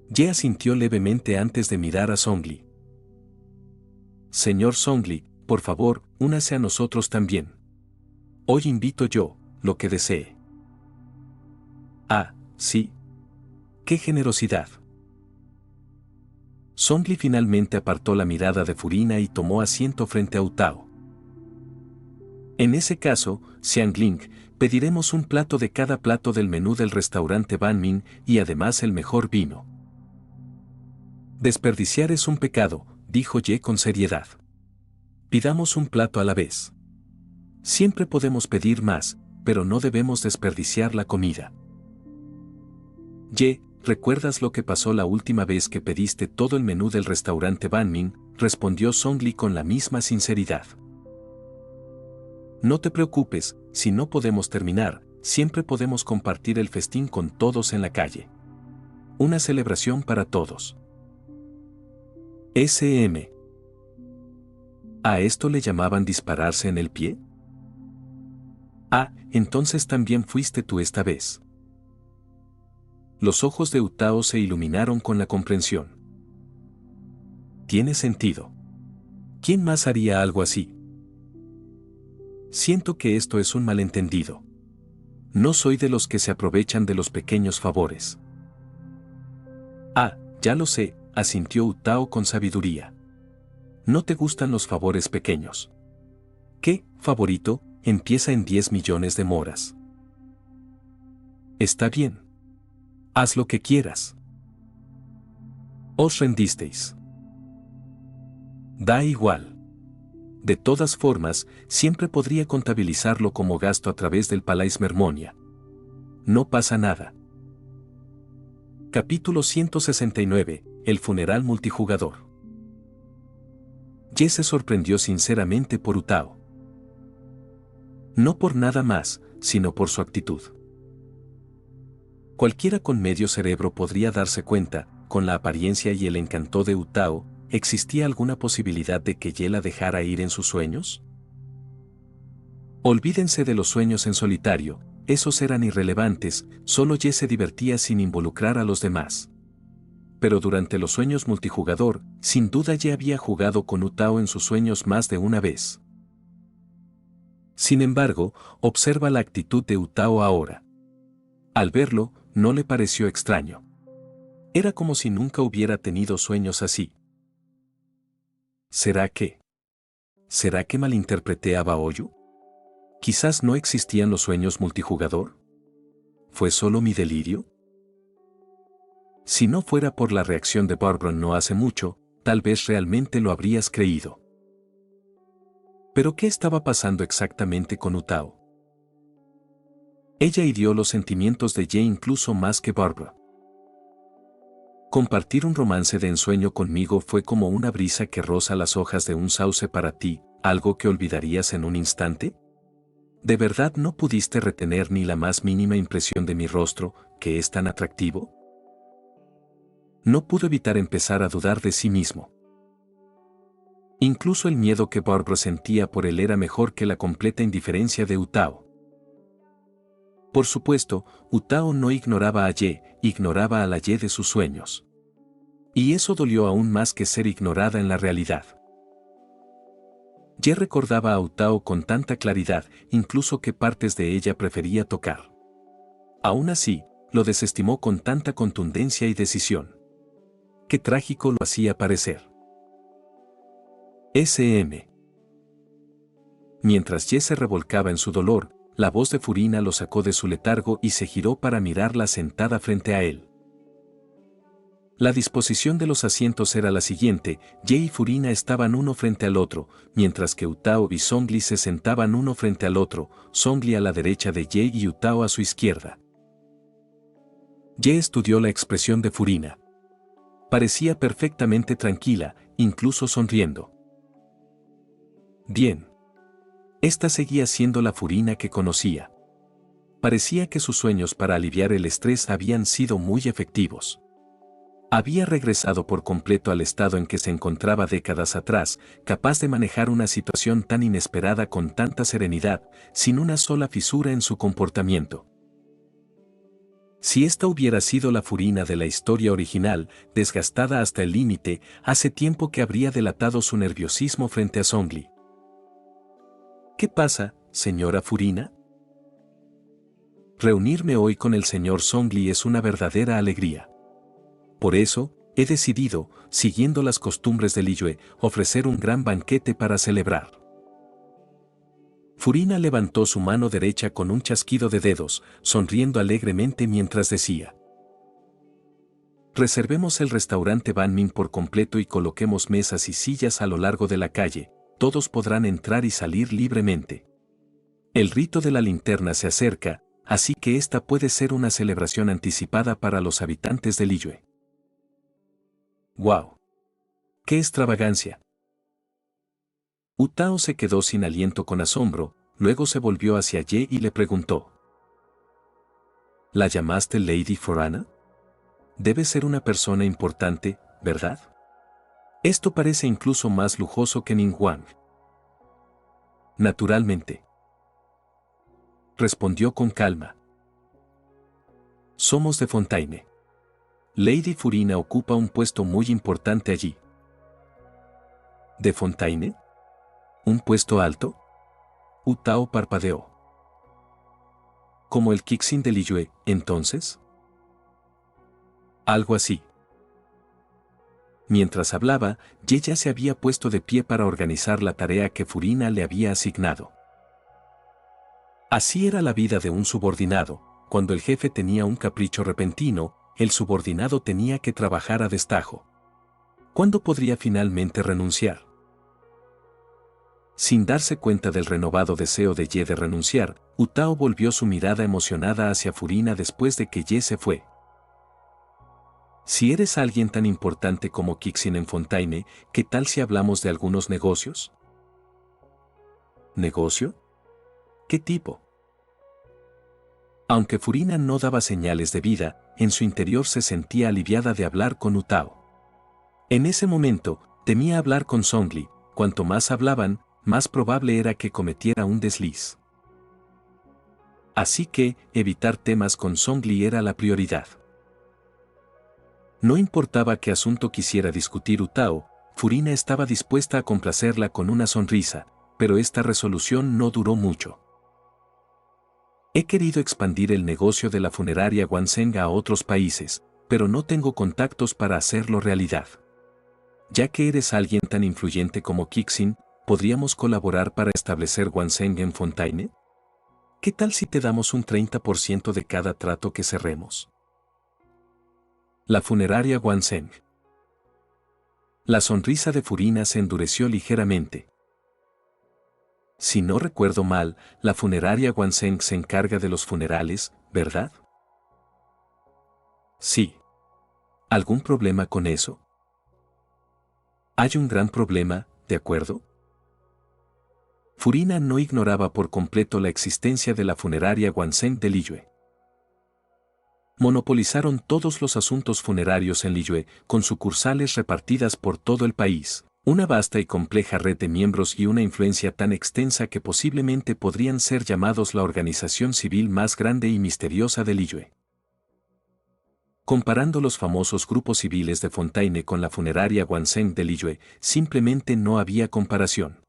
Ye asintió levemente antes de mirar a Zhongli. Señor Zhongli, por favor, únase a nosotros también. Hoy invito yo, lo que desee. Ah, sí. ¡Qué generosidad! Zhongli finalmente apartó la mirada de Furina y tomó asiento frente a Utao. En ese caso, Xiangling, pediremos un plato de cada plato del menú del restaurante Banmin y además el mejor vino. Desperdiciar es un pecado, dijo Ye con seriedad. Pidamos un plato a la vez. Siempre podemos pedir más, pero no debemos desperdiciar la comida. Ye, ¿recuerdas lo que pasó la última vez que pediste todo el menú del restaurante Banmin? Respondió Zhongli con la misma sinceridad. No te preocupes, si no podemos terminar, siempre podemos compartir el festín con todos en la calle. Una celebración para todos. SM. ¿A esto le llamaban dispararse en el pie? Ah, entonces también fuiste tú esta vez. Los ojos de Utao se iluminaron con la comprensión. Tiene sentido. ¿Quién más haría algo así? Siento que esto es un malentendido. No soy de los que se aprovechan de los pequeños favores. Ah, ya lo sé, asintió Utao con sabiduría. No te gustan los favores pequeños. ¿Qué, favorito, empieza en 10 millones de moras? Está bien. Haz lo que quieras. Os rendisteis. Da igual. De todas formas, siempre podría contabilizarlo como gasto a través del Palais Mermonia. No pasa nada. Capítulo 169, el funeral multijugador. Ye se sorprendió sinceramente por Utao. No por nada más, sino por su actitud. Cualquiera con medio cerebro podría darse cuenta, con la apariencia y el encanto de Utao, ¿existía alguna posibilidad de que Ye la dejara ir en sus sueños? Olvídense de los sueños en solitario, esos eran irrelevantes, solo Ye se divertía sin involucrar a los demás. Pero durante los sueños multijugador, sin duda Ye había jugado con Utao en sus sueños más de una vez. Sin embargo, observa la actitud de Utao ahora. Al verlo, no le pareció extraño. Era como si nunca hubiera tenido sueños así. ¿Será que malinterpreté a Baoyu? ¿Quizás no existían los sueños multijugador? ¿Fue solo mi delirio? Si no fuera por la reacción de Barbron no hace mucho, tal vez realmente lo habrías creído. ¿Pero qué estaba pasando exactamente con Utao? Ella hirió los sentimientos de Ye incluso más que Barbara. Compartir un romance de ensueño conmigo fue como una brisa que roza las hojas de un sauce para ti, algo que olvidarías en un instante. ¿De verdad no pudiste retener ni la más mínima impresión de mi rostro, que es tan atractivo? No pudo evitar empezar a dudar de sí mismo. Incluso el miedo que Barbara sentía por él era mejor que la completa indiferencia de Utao. Por supuesto, Utao no ignoraba a Ye, ignoraba a la Ye de sus sueños. Y eso dolió aún más que ser ignorada en la realidad. Ye recordaba a Utao con tanta claridad, incluso que partes de ella prefería tocar. Aún así, lo desestimó con tanta contundencia y decisión. Qué trágico lo hacía parecer. SM. Mientras Ye se revolcaba en su dolor, la voz de Furina lo sacó de su letargo y se giró para mirarla sentada frente a él. La disposición de los asientos era la siguiente: Ye y Furina estaban uno frente al otro, mientras que Utao y Zhongli se sentaban uno frente al otro, Zhongli a la derecha de Ye y Utao a su izquierda. Ye estudió la expresión de Furina. Parecía perfectamente tranquila, incluso sonriendo. Bien. Esta seguía siendo la Furina que conocía. Parecía que sus sueños para aliviar el estrés habían sido muy efectivos. Había regresado por completo al estado en que se encontraba décadas atrás, capaz de manejar una situación tan inesperada con tanta serenidad, sin una sola fisura en su comportamiento. Si esta hubiera sido la Furina de la historia original, desgastada hasta el límite, hace tiempo que habría delatado su nerviosismo frente a Zhongli. ¿Qué pasa, señora Furina? Reunirme hoy con el señor Zhongli es una verdadera alegría. Por eso, he decidido, siguiendo las costumbres de Liyue, ofrecer un gran banquete para celebrar. Furina levantó su mano derecha con un chasquido de dedos, sonriendo alegremente mientras decía: reservemos el restaurante Banmin por completo y coloquemos mesas y sillas a lo largo de la calle, todos podrán entrar y salir libremente. El rito de la linterna se acerca, así que esta puede ser una celebración anticipada para los habitantes de Liyue. ¡Wow! ¡Qué extravagancia! Utao se quedó sin aliento con asombro, luego se volvió hacia Ye y le preguntó: ¿la llamaste Lady Furina? Debe ser una persona importante, ¿verdad? Esto parece incluso más lujoso que Ningguang. Naturalmente. Respondió con calma. Somos de Fontaine. Lady Furina ocupa un puesto muy importante allí. ¿De Fontaine? ¿Un puesto alto? Utao parpadeó. ¿Como el Kixin de Liyue, entonces? Algo así. Mientras hablaba, Ye ya se había puesto de pie para organizar la tarea que Furina le había asignado. Así era la vida de un subordinado: cuando el jefe tenía un capricho repentino, el subordinado tenía que trabajar a destajo. ¿Cuándo podría finalmente renunciar? Sin darse cuenta del renovado deseo de Ye de renunciar, Utao volvió su mirada emocionada hacia Furina después de que Ye se fue. Si eres alguien tan importante como Kixin en Fontaine, ¿qué tal si hablamos de algunos negocios? ¿Negocio? ¿Qué tipo? Aunque Furina no daba señales de vida, en su interior se sentía aliviada de hablar con Utao. En ese momento, Temía hablar con Songli, cuanto más hablaban, más probable era que cometiera un desliz. Así que, evitar temas con Songli era la prioridad. No importaba qué asunto quisiera discutir Utao, Furina estaba dispuesta a complacerla con una sonrisa, pero esta resolución no duró mucho. He querido expandir el negocio de la funeraria Wanzeng a otros países, pero no tengo contactos para hacerlo realidad. Ya que eres alguien tan influyente como Kixin, ¿podríamos colaborar para establecer Wanzeng en Fontaine? ¿Qué tal si te damos un 30% de cada trato que cerremos? La funeraria Wanzeng. La sonrisa de Furina se endureció ligeramente. Si no recuerdo mal, la funeraria Wanzeng se encarga de los funerales, ¿verdad? Sí. ¿Algún problema con eso? Hay un gran problema, ¿de acuerdo? Furina no ignoraba por completo la existencia de la funeraria Wanzeng de Liyue. Monopolizaron todos los asuntos funerarios en Liyue, con sucursales repartidas por todo el país, una vasta y compleja red de miembros y una influencia tan extensa que posiblemente podrían ser llamados la organización civil más grande y misteriosa de Liyue. Comparando los famosos grupos civiles de Fontaine con la funeraria Wanzeng de Liyue, simplemente no había comparación.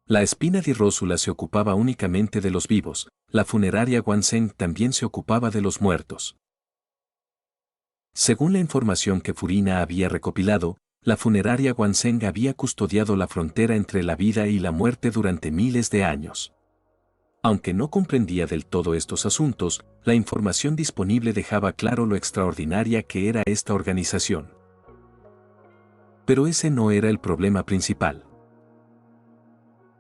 La espina dirrósula se ocupaba únicamente de los vivos, la funeraria Wanzeng también se ocupaba de los muertos. Según la información que Furina había recopilado, la funeraria Wanzeng había custodiado la frontera entre la vida y la muerte durante miles de años. Aunque no comprendía del todo estos asuntos, la información disponible dejaba claro lo extraordinaria que era esta organización. Pero ese no era el problema principal.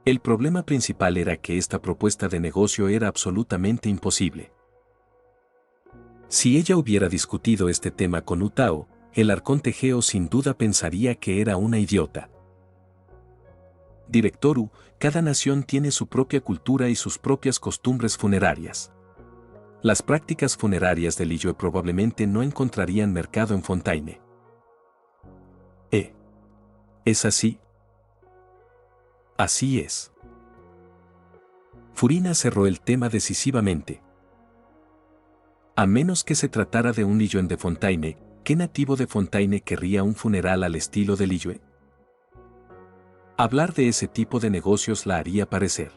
El problema principal era que esta propuesta de negocio era absolutamente imposible. Si ella hubiera discutido este tema con Utao, el arconte Geo sin duda pensaría que era una idiota. Directoru, cada nación tiene su propia cultura y sus propias costumbres funerarias. Las prácticas funerarias de Liyue probablemente no encontrarían mercado en Fontaine. ¿Es así? Así es. Furina cerró el tema decisivamente. A menos que se tratara de un Liyuen de Fontaine, ¿qué nativo de Fontaine querría un funeral al estilo de Liyue? Hablar de ese tipo de negocios la haría parecer.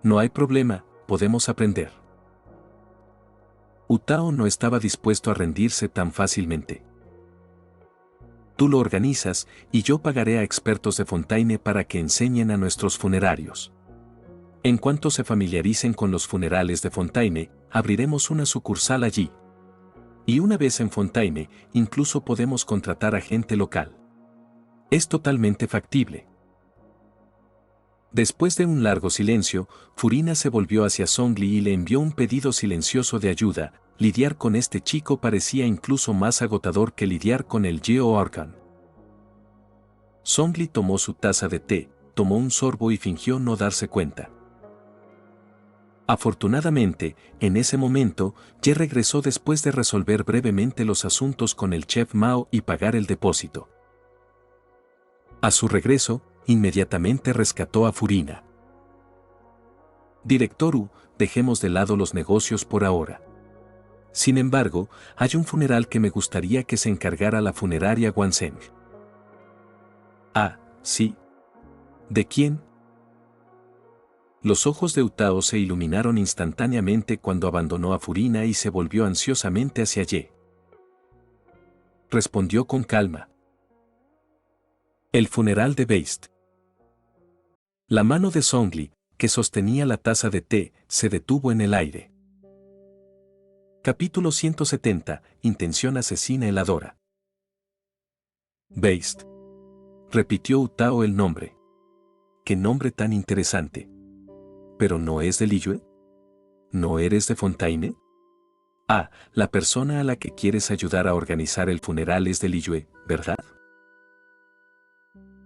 No hay problema, podemos aprender. Utao no estaba dispuesto a rendirse tan fácilmente. Tú lo organizas y yo pagaré a expertos de Fontaine para que enseñen a nuestros funerarios. En cuanto se familiaricen con los funerales de Fontaine, abriremos una sucursal allí. Y una vez en Fontaine, incluso podemos contratar a gente local. Es totalmente factible. Después de un largo silencio, Furina se volvió hacia Songli y le envió un pedido silencioso de ayuda. Lidiar con este chico parecía incluso más agotador que lidiar con el Geo Arcan. Songli tomó su taza de té, tomó un sorbo y fingió no darse cuenta. Afortunadamente, en ese momento, Ye regresó después de resolver brevemente los asuntos con el chef Mao y pagar el depósito. A su regreso, inmediatamente rescató a Furina. Directoru, dejemos de lado los negocios por ahora. Sin embargo, hay un funeral que me gustaría que se encargara la funeraria Wanzeng. Ah, sí. ¿De quién? Los ojos de Utao se iluminaron instantáneamente cuando abandonó a Furina y se volvió ansiosamente hacia Ye. Respondió con calma. El funeral de Beist. La mano de Songli, que sostenía la taza de té, se detuvo en el aire. Capítulo 170, Intención asesina heladora. Beist. Repitió Utao el nombre. ¡Qué nombre tan interesante! ¿Pero no es de Liyue? ¿No eres de Fontaine? Ah, la persona a la que quieres ayudar a organizar el funeral es de Liyue, ¿verdad?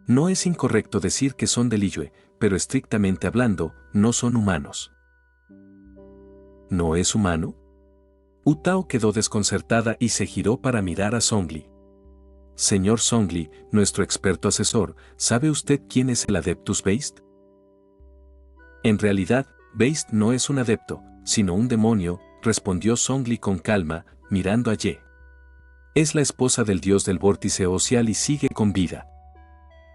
No es incorrecto decir que son de Liyue, pero estrictamente hablando, no son humanos. ¿No es humano? Utao quedó desconcertada y se giró para mirar a Songli. Señor Zhongli, nuestro experto asesor, ¿sabe usted quién es el Adeptus Beist? En realidad, Beist no es un adepto, sino un demonio, respondió Zhongli con calma, mirando a Ye. Es la esposa del dios del vórtice Ocial y sigue con vida.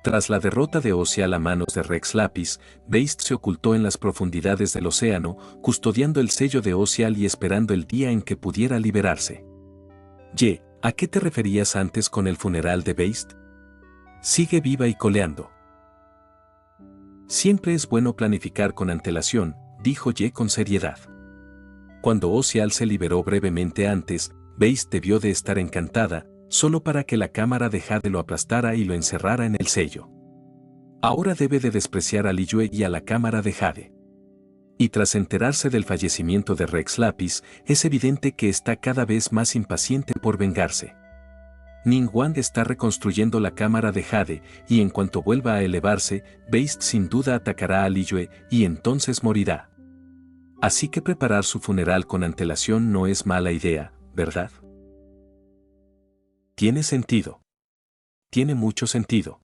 Tras la derrota de Ocial a manos de Rex Lapis, Beist se ocultó en las profundidades del océano, custodiando el sello de Ocial y esperando el día en que pudiera liberarse. Ye, ¿a qué te referías antes con el funeral de Beist? Sigue viva y coleando. Siempre es bueno planificar con antelación, dijo Ye con seriedad. Cuando Ocial se liberó brevemente antes, Beist debió de estar encantada, solo para que la cámara de Jade lo aplastara y lo encerrara en el sello. Ahora debe de despreciar a Li Yue y a la cámara de Jade. Y tras enterarse del fallecimiento de Rex Lapis, es evidente que está cada vez más impaciente por vengarse. Ningguang está reconstruyendo la cámara de Jade, y en cuanto vuelva a elevarse, Beist sin duda atacará a Li Yue y entonces morirá. Así que preparar su funeral con antelación no es mala idea, ¿verdad? Tiene sentido. Tiene mucho sentido.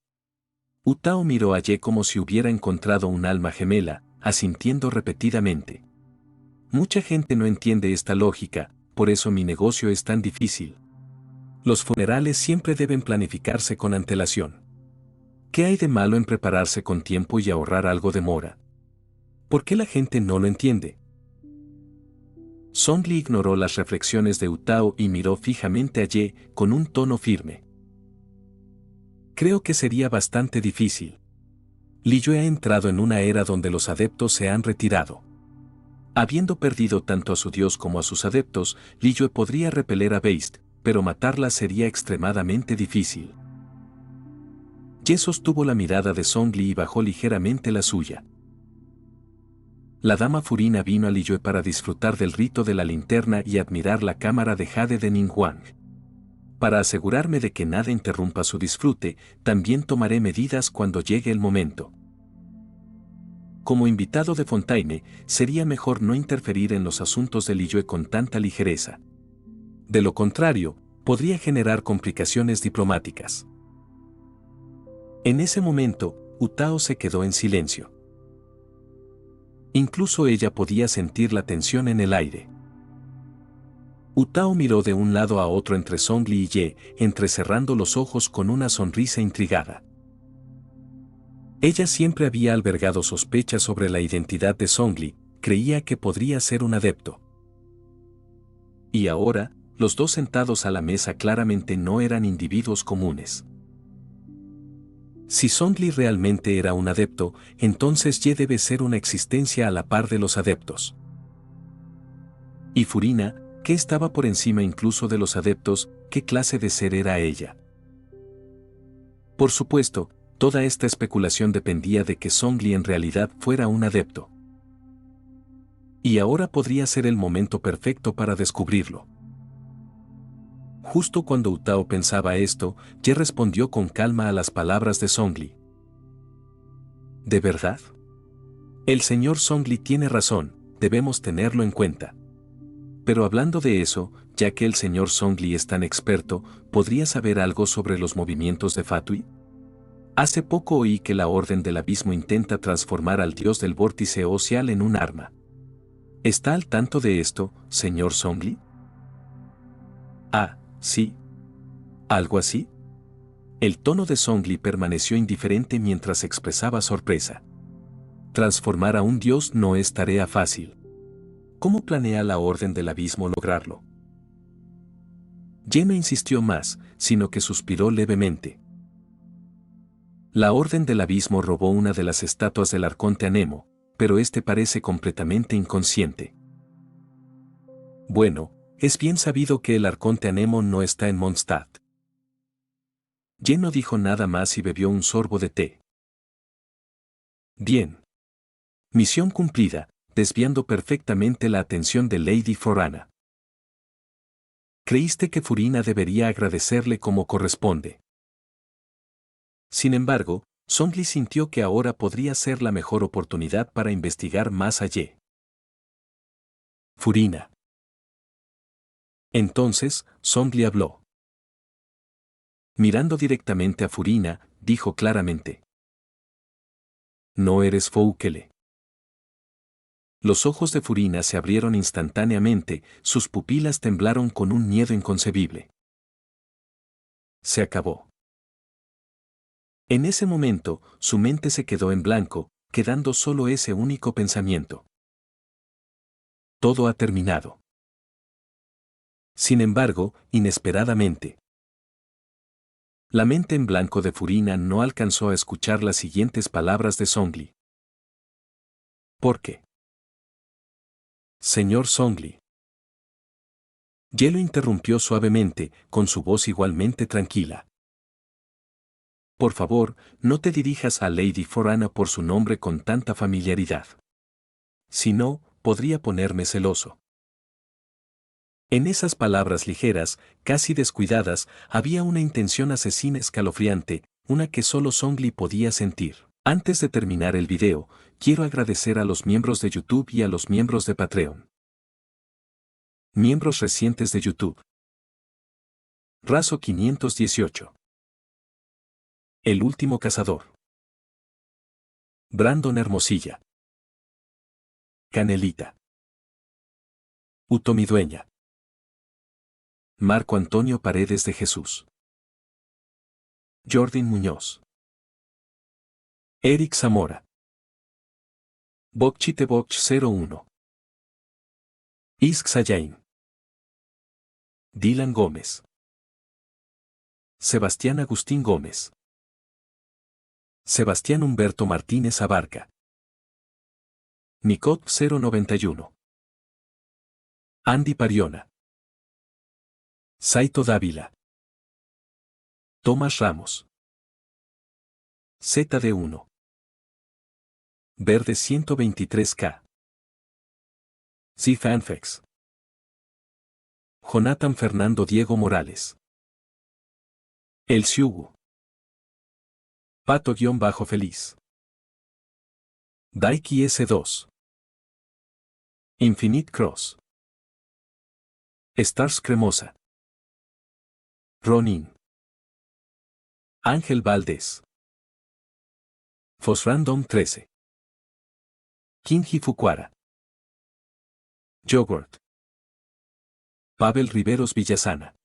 Utao miró a Ye como si hubiera encontrado un alma gemela, asintiendo repetidamente. Mucha gente no entiende esta lógica, por eso mi negocio es tan difícil. Los funerales siempre deben planificarse con antelación. ¿Qué hay de malo en prepararse con tiempo y ahorrar algo de mora? ¿Por qué la gente no lo entiende? Zhongli ignoró las reflexiones de Utao y miró fijamente a Ye con un tono firme. Creo que sería bastante difícil. Li Yue ha entrado en una era donde los adeptos se han retirado. Habiendo perdido tanto a su dios como a sus adeptos, Li Yue podría repeler a Beist, pero matarla sería extremadamente difícil. Ye sostuvo la mirada de Zhongli y bajó ligeramente la suya. La dama Furina vino a Li Yue para disfrutar del rito de la linterna y admirar la cámara de Jade de Ningguang. Para asegurarme de que nada interrumpa su disfrute, también tomaré medidas cuando llegue el momento. Como invitado de Fontaine, sería mejor no interferir en los asuntos de Li Yue con tanta ligereza. De lo contrario, podría generar complicaciones diplomáticas. En ese momento, Utao se quedó en silencio. Incluso ella podía sentir la tensión en el aire. Utao miró de un lado a otro entre Zhongli y Ye, entrecerrando los ojos con una sonrisa intrigada. Ella siempre había albergado sospechas sobre la identidad de Zhongli, creía que podría ser un adepto. Y ahora, los dos sentados a la mesa claramente no eran individuos comunes. Si Zhongli realmente era un adepto, entonces Ye debe ser una existencia a la par de los adeptos. Y Furina, que estaba por encima incluso de los adeptos, ¿qué clase de ser era ella? Por supuesto, toda esta especulación dependía de que Zhongli en realidad fuera un adepto. Y ahora podría ser el momento perfecto para descubrirlo. Justo cuando Utao pensaba esto, Ye respondió con calma a las palabras de Zhongli. ¿De verdad? El señor Zhongli tiene razón, debemos tenerlo en cuenta. Pero hablando de eso, ya que el señor Zhongli es tan experto, ¿podría saber algo sobre los movimientos de Fatui? Hace poco oí que la Orden del Abismo intenta transformar al dios del vórtice Ocial en un arma. ¿Está al tanto de esto, señor Zhongli? Ah, sí. ¿Algo así? El tono de Zhongli permaneció indiferente mientras expresaba sorpresa. Transformar a un dios no es tarea fácil. ¿Cómo planea la Orden del Abismo lograrlo? Ye no insistió más, sino que suspiró levemente. La Orden del Abismo robó una de las estatuas del arconte Anemo, pero este parece completamente inconsciente. Bueno, es bien sabido que el arconte Anemo no está en Mondstadt. Ye no dijo nada más y bebió un sorbo de té. Bien. Misión cumplida, desviando perfectamente la atención de Lady Forana. Creíste que Furina debería agradecerle como corresponde. Sin embargo, Zhongli sintió que ahora podría ser la mejor oportunidad para investigar más allá. Furina. Entonces, Zhongli habló. Mirando directamente a Furina, dijo claramente: «No eres Foukele». Los ojos de Furina se abrieron instantáneamente, sus pupilas temblaron con un miedo inconcebible. Se acabó. En ese momento, su mente se quedó en blanco, quedando solo ese único pensamiento. Todo ha terminado. Sin embargo, inesperadamente, la mente en blanco de Furina no alcanzó a escuchar las siguientes palabras de Zhongli. ¿Por qué? Señor Zhongli. Ye lo interrumpió suavemente, con su voz igualmente tranquila. Por favor, no te dirijas a Lady Forana por su nombre con tanta familiaridad. Si no, podría ponerme celoso. En esas palabras ligeras, casi descuidadas, había una intención asesina escalofriante, una que solo Zhongli podía sentir. Antes de terminar el video, quiero agradecer a los miembros de YouTube y a los miembros de Patreon. Miembros recientes de YouTube. Razo 518. El último cazador. Brandon Hermosilla. Canelita. Utomidueña. Marco Antonio Paredes de Jesús. Jordin Muñoz. Eric Zamora. Bokchiteboch 01. Isk Sayain. Dylan Gómez. Sebastián Agustín Gómez. Sebastián Humberto Martínez Abarca. Nicot 091. Andy Pariona. Saito Dávila. Tomás Ramos. ZD1. Verde 123K. Fanfex. Jonathan Fernando Diego Morales. El Siugu. Pato-Feliz. Daiki S2. Infinite Cross. Stars Cremosa. Ronin. Ángel Valdés. Fosrandom 13. Kinji Fukuara. Yogurt. Pavel Riveros Villasana.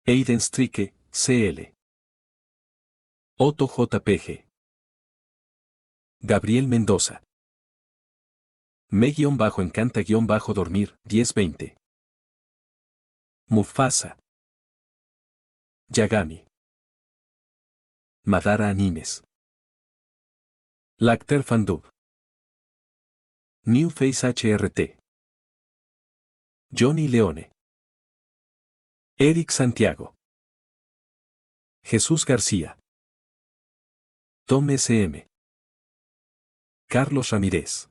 Aiden Strike, CL. Otto JPG. Gabriel Mendoza. Me-encanta-dormir, 1020. Mufasa. Yagami. Madara Animes. Lacter Fandub. New Face HRT. Johnny Leone. Eric Santiago. Jesús García. Tom SM. Carlos Ramírez.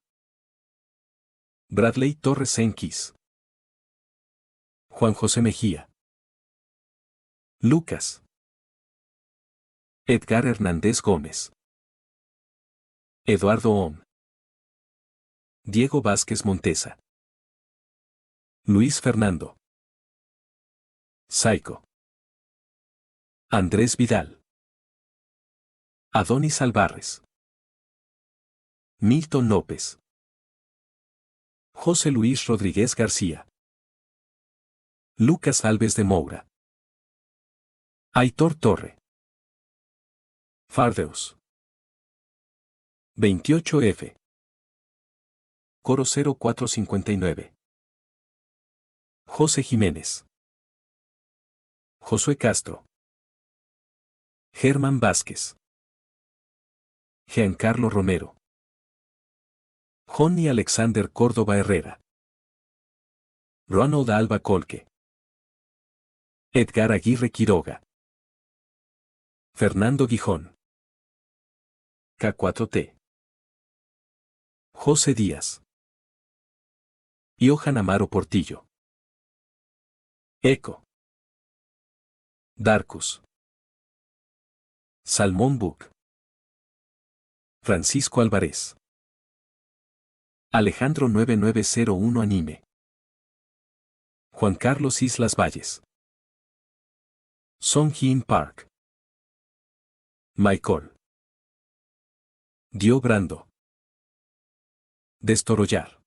Bradley Torres Enquis. Juan José Mejía. Lucas. Edgar Hernández Gómez. Eduardo Om. Diego Vázquez Montesa. Luis Fernando. Saico. Andrés Vidal. Adonis Alvarez. Milton López. José Luis Rodríguez García. Lucas Alves de Moura. Aitor Torre. Fardeus. 28F. Coro 0459. José Jiménez. Josué Castro. Germán Vázquez. Giancarlo Romero. Johnny Alexander Córdoba Herrera. Ronald Alba Colque. Edgar Aguirre Quiroga. Fernando Gijón. K4T. José Díaz. Johan Amaro Portillo. Eco. Darkus. Salmón Book. Francisco Álvarez. Alejandro 9901 Anime. Juan Carlos Islas Valles. Song Hyun Park. Michael. Dio Brando. Destorollar.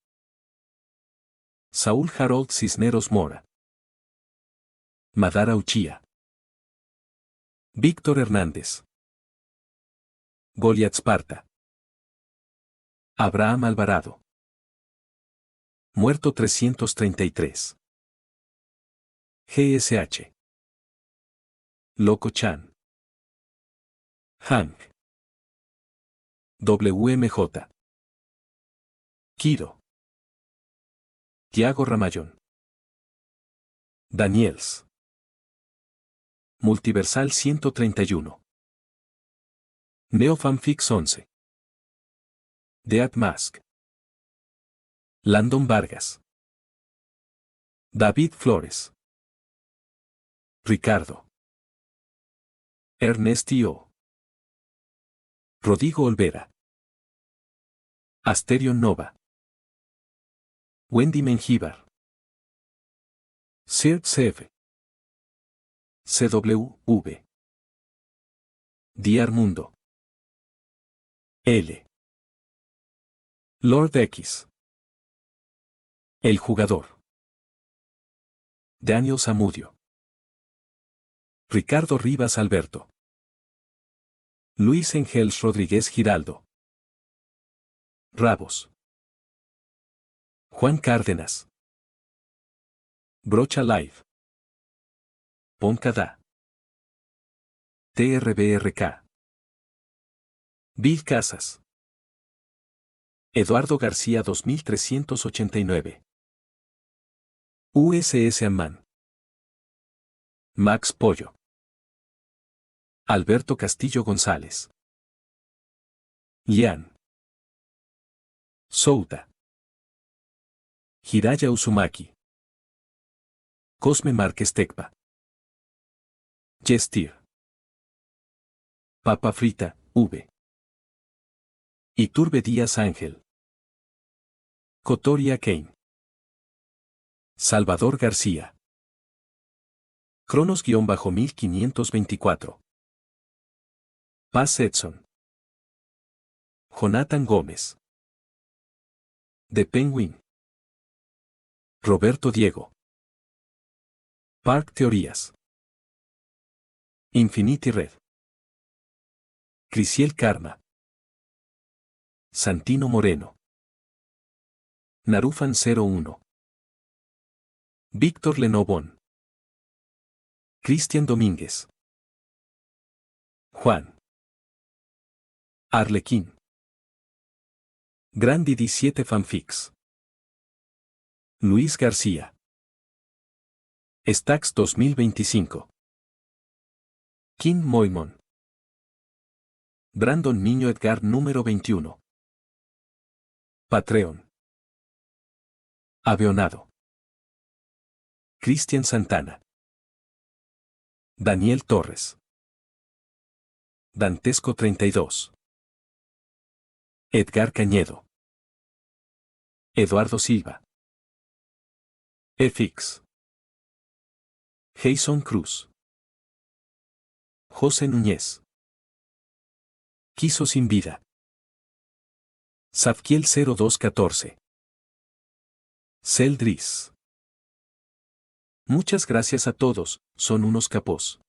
Saúl Harold Cisneros Mora. Madara Uchiha. Víctor Hernández. Goliath Sparta. Abraham Alvarado. Muerto 333. GSH. Loco Chan. Hank. WMJ. Kiro. Tiago Ramayón. Daniels. Multiversal 131. Neofanfix 11. Dead Mask. Landon Vargas. David Flores. Ricardo. Ernestio. Rodrigo Olvera. Asterion Nova. Wendy Mengíbar. Sir CF. CWV. Diar Mundo. L. Lord X. El jugador. Daniel Zamudio. Ricardo Rivas Alberto. Luis Engels Rodríguez Giraldo. Rabos. Juan Cárdenas. Brocha Live. Poncada. TRBRK. Bill Casas. Eduardo García 2389. USS Amman. Max Pollo. Alberto Castillo González. Ian. Souta. Hiraya Uzumaki. Cosme Márquez Tecpa. Jestir. Papa Frita, V. Iturbe Díaz Ángel. Cotoria Kane. Salvador García. Cronos-1524. Paz Edson. Jonathan Gómez. The Penguin. Roberto Diego. Park Teorías. Infinity Red. Crisiel Karma. Santino Moreno. Narufan 01. Víctor Lenovón. Cristian Domínguez. Juan. Arlequín. Grandi 17 Fanfics. Luis García. Stax 2025. Kim Moimon. Brandon Niño Edgar número 21. Patreon. Avionado. Cristian Santana. Daniel Torres. Dantesco 32. Edgar Cañedo. Eduardo Silva. FX. Jason Cruz. José Núñez. Quiso sin vida. Safkiel 0214. Celdris. Muchas gracias a todos, son unos capos.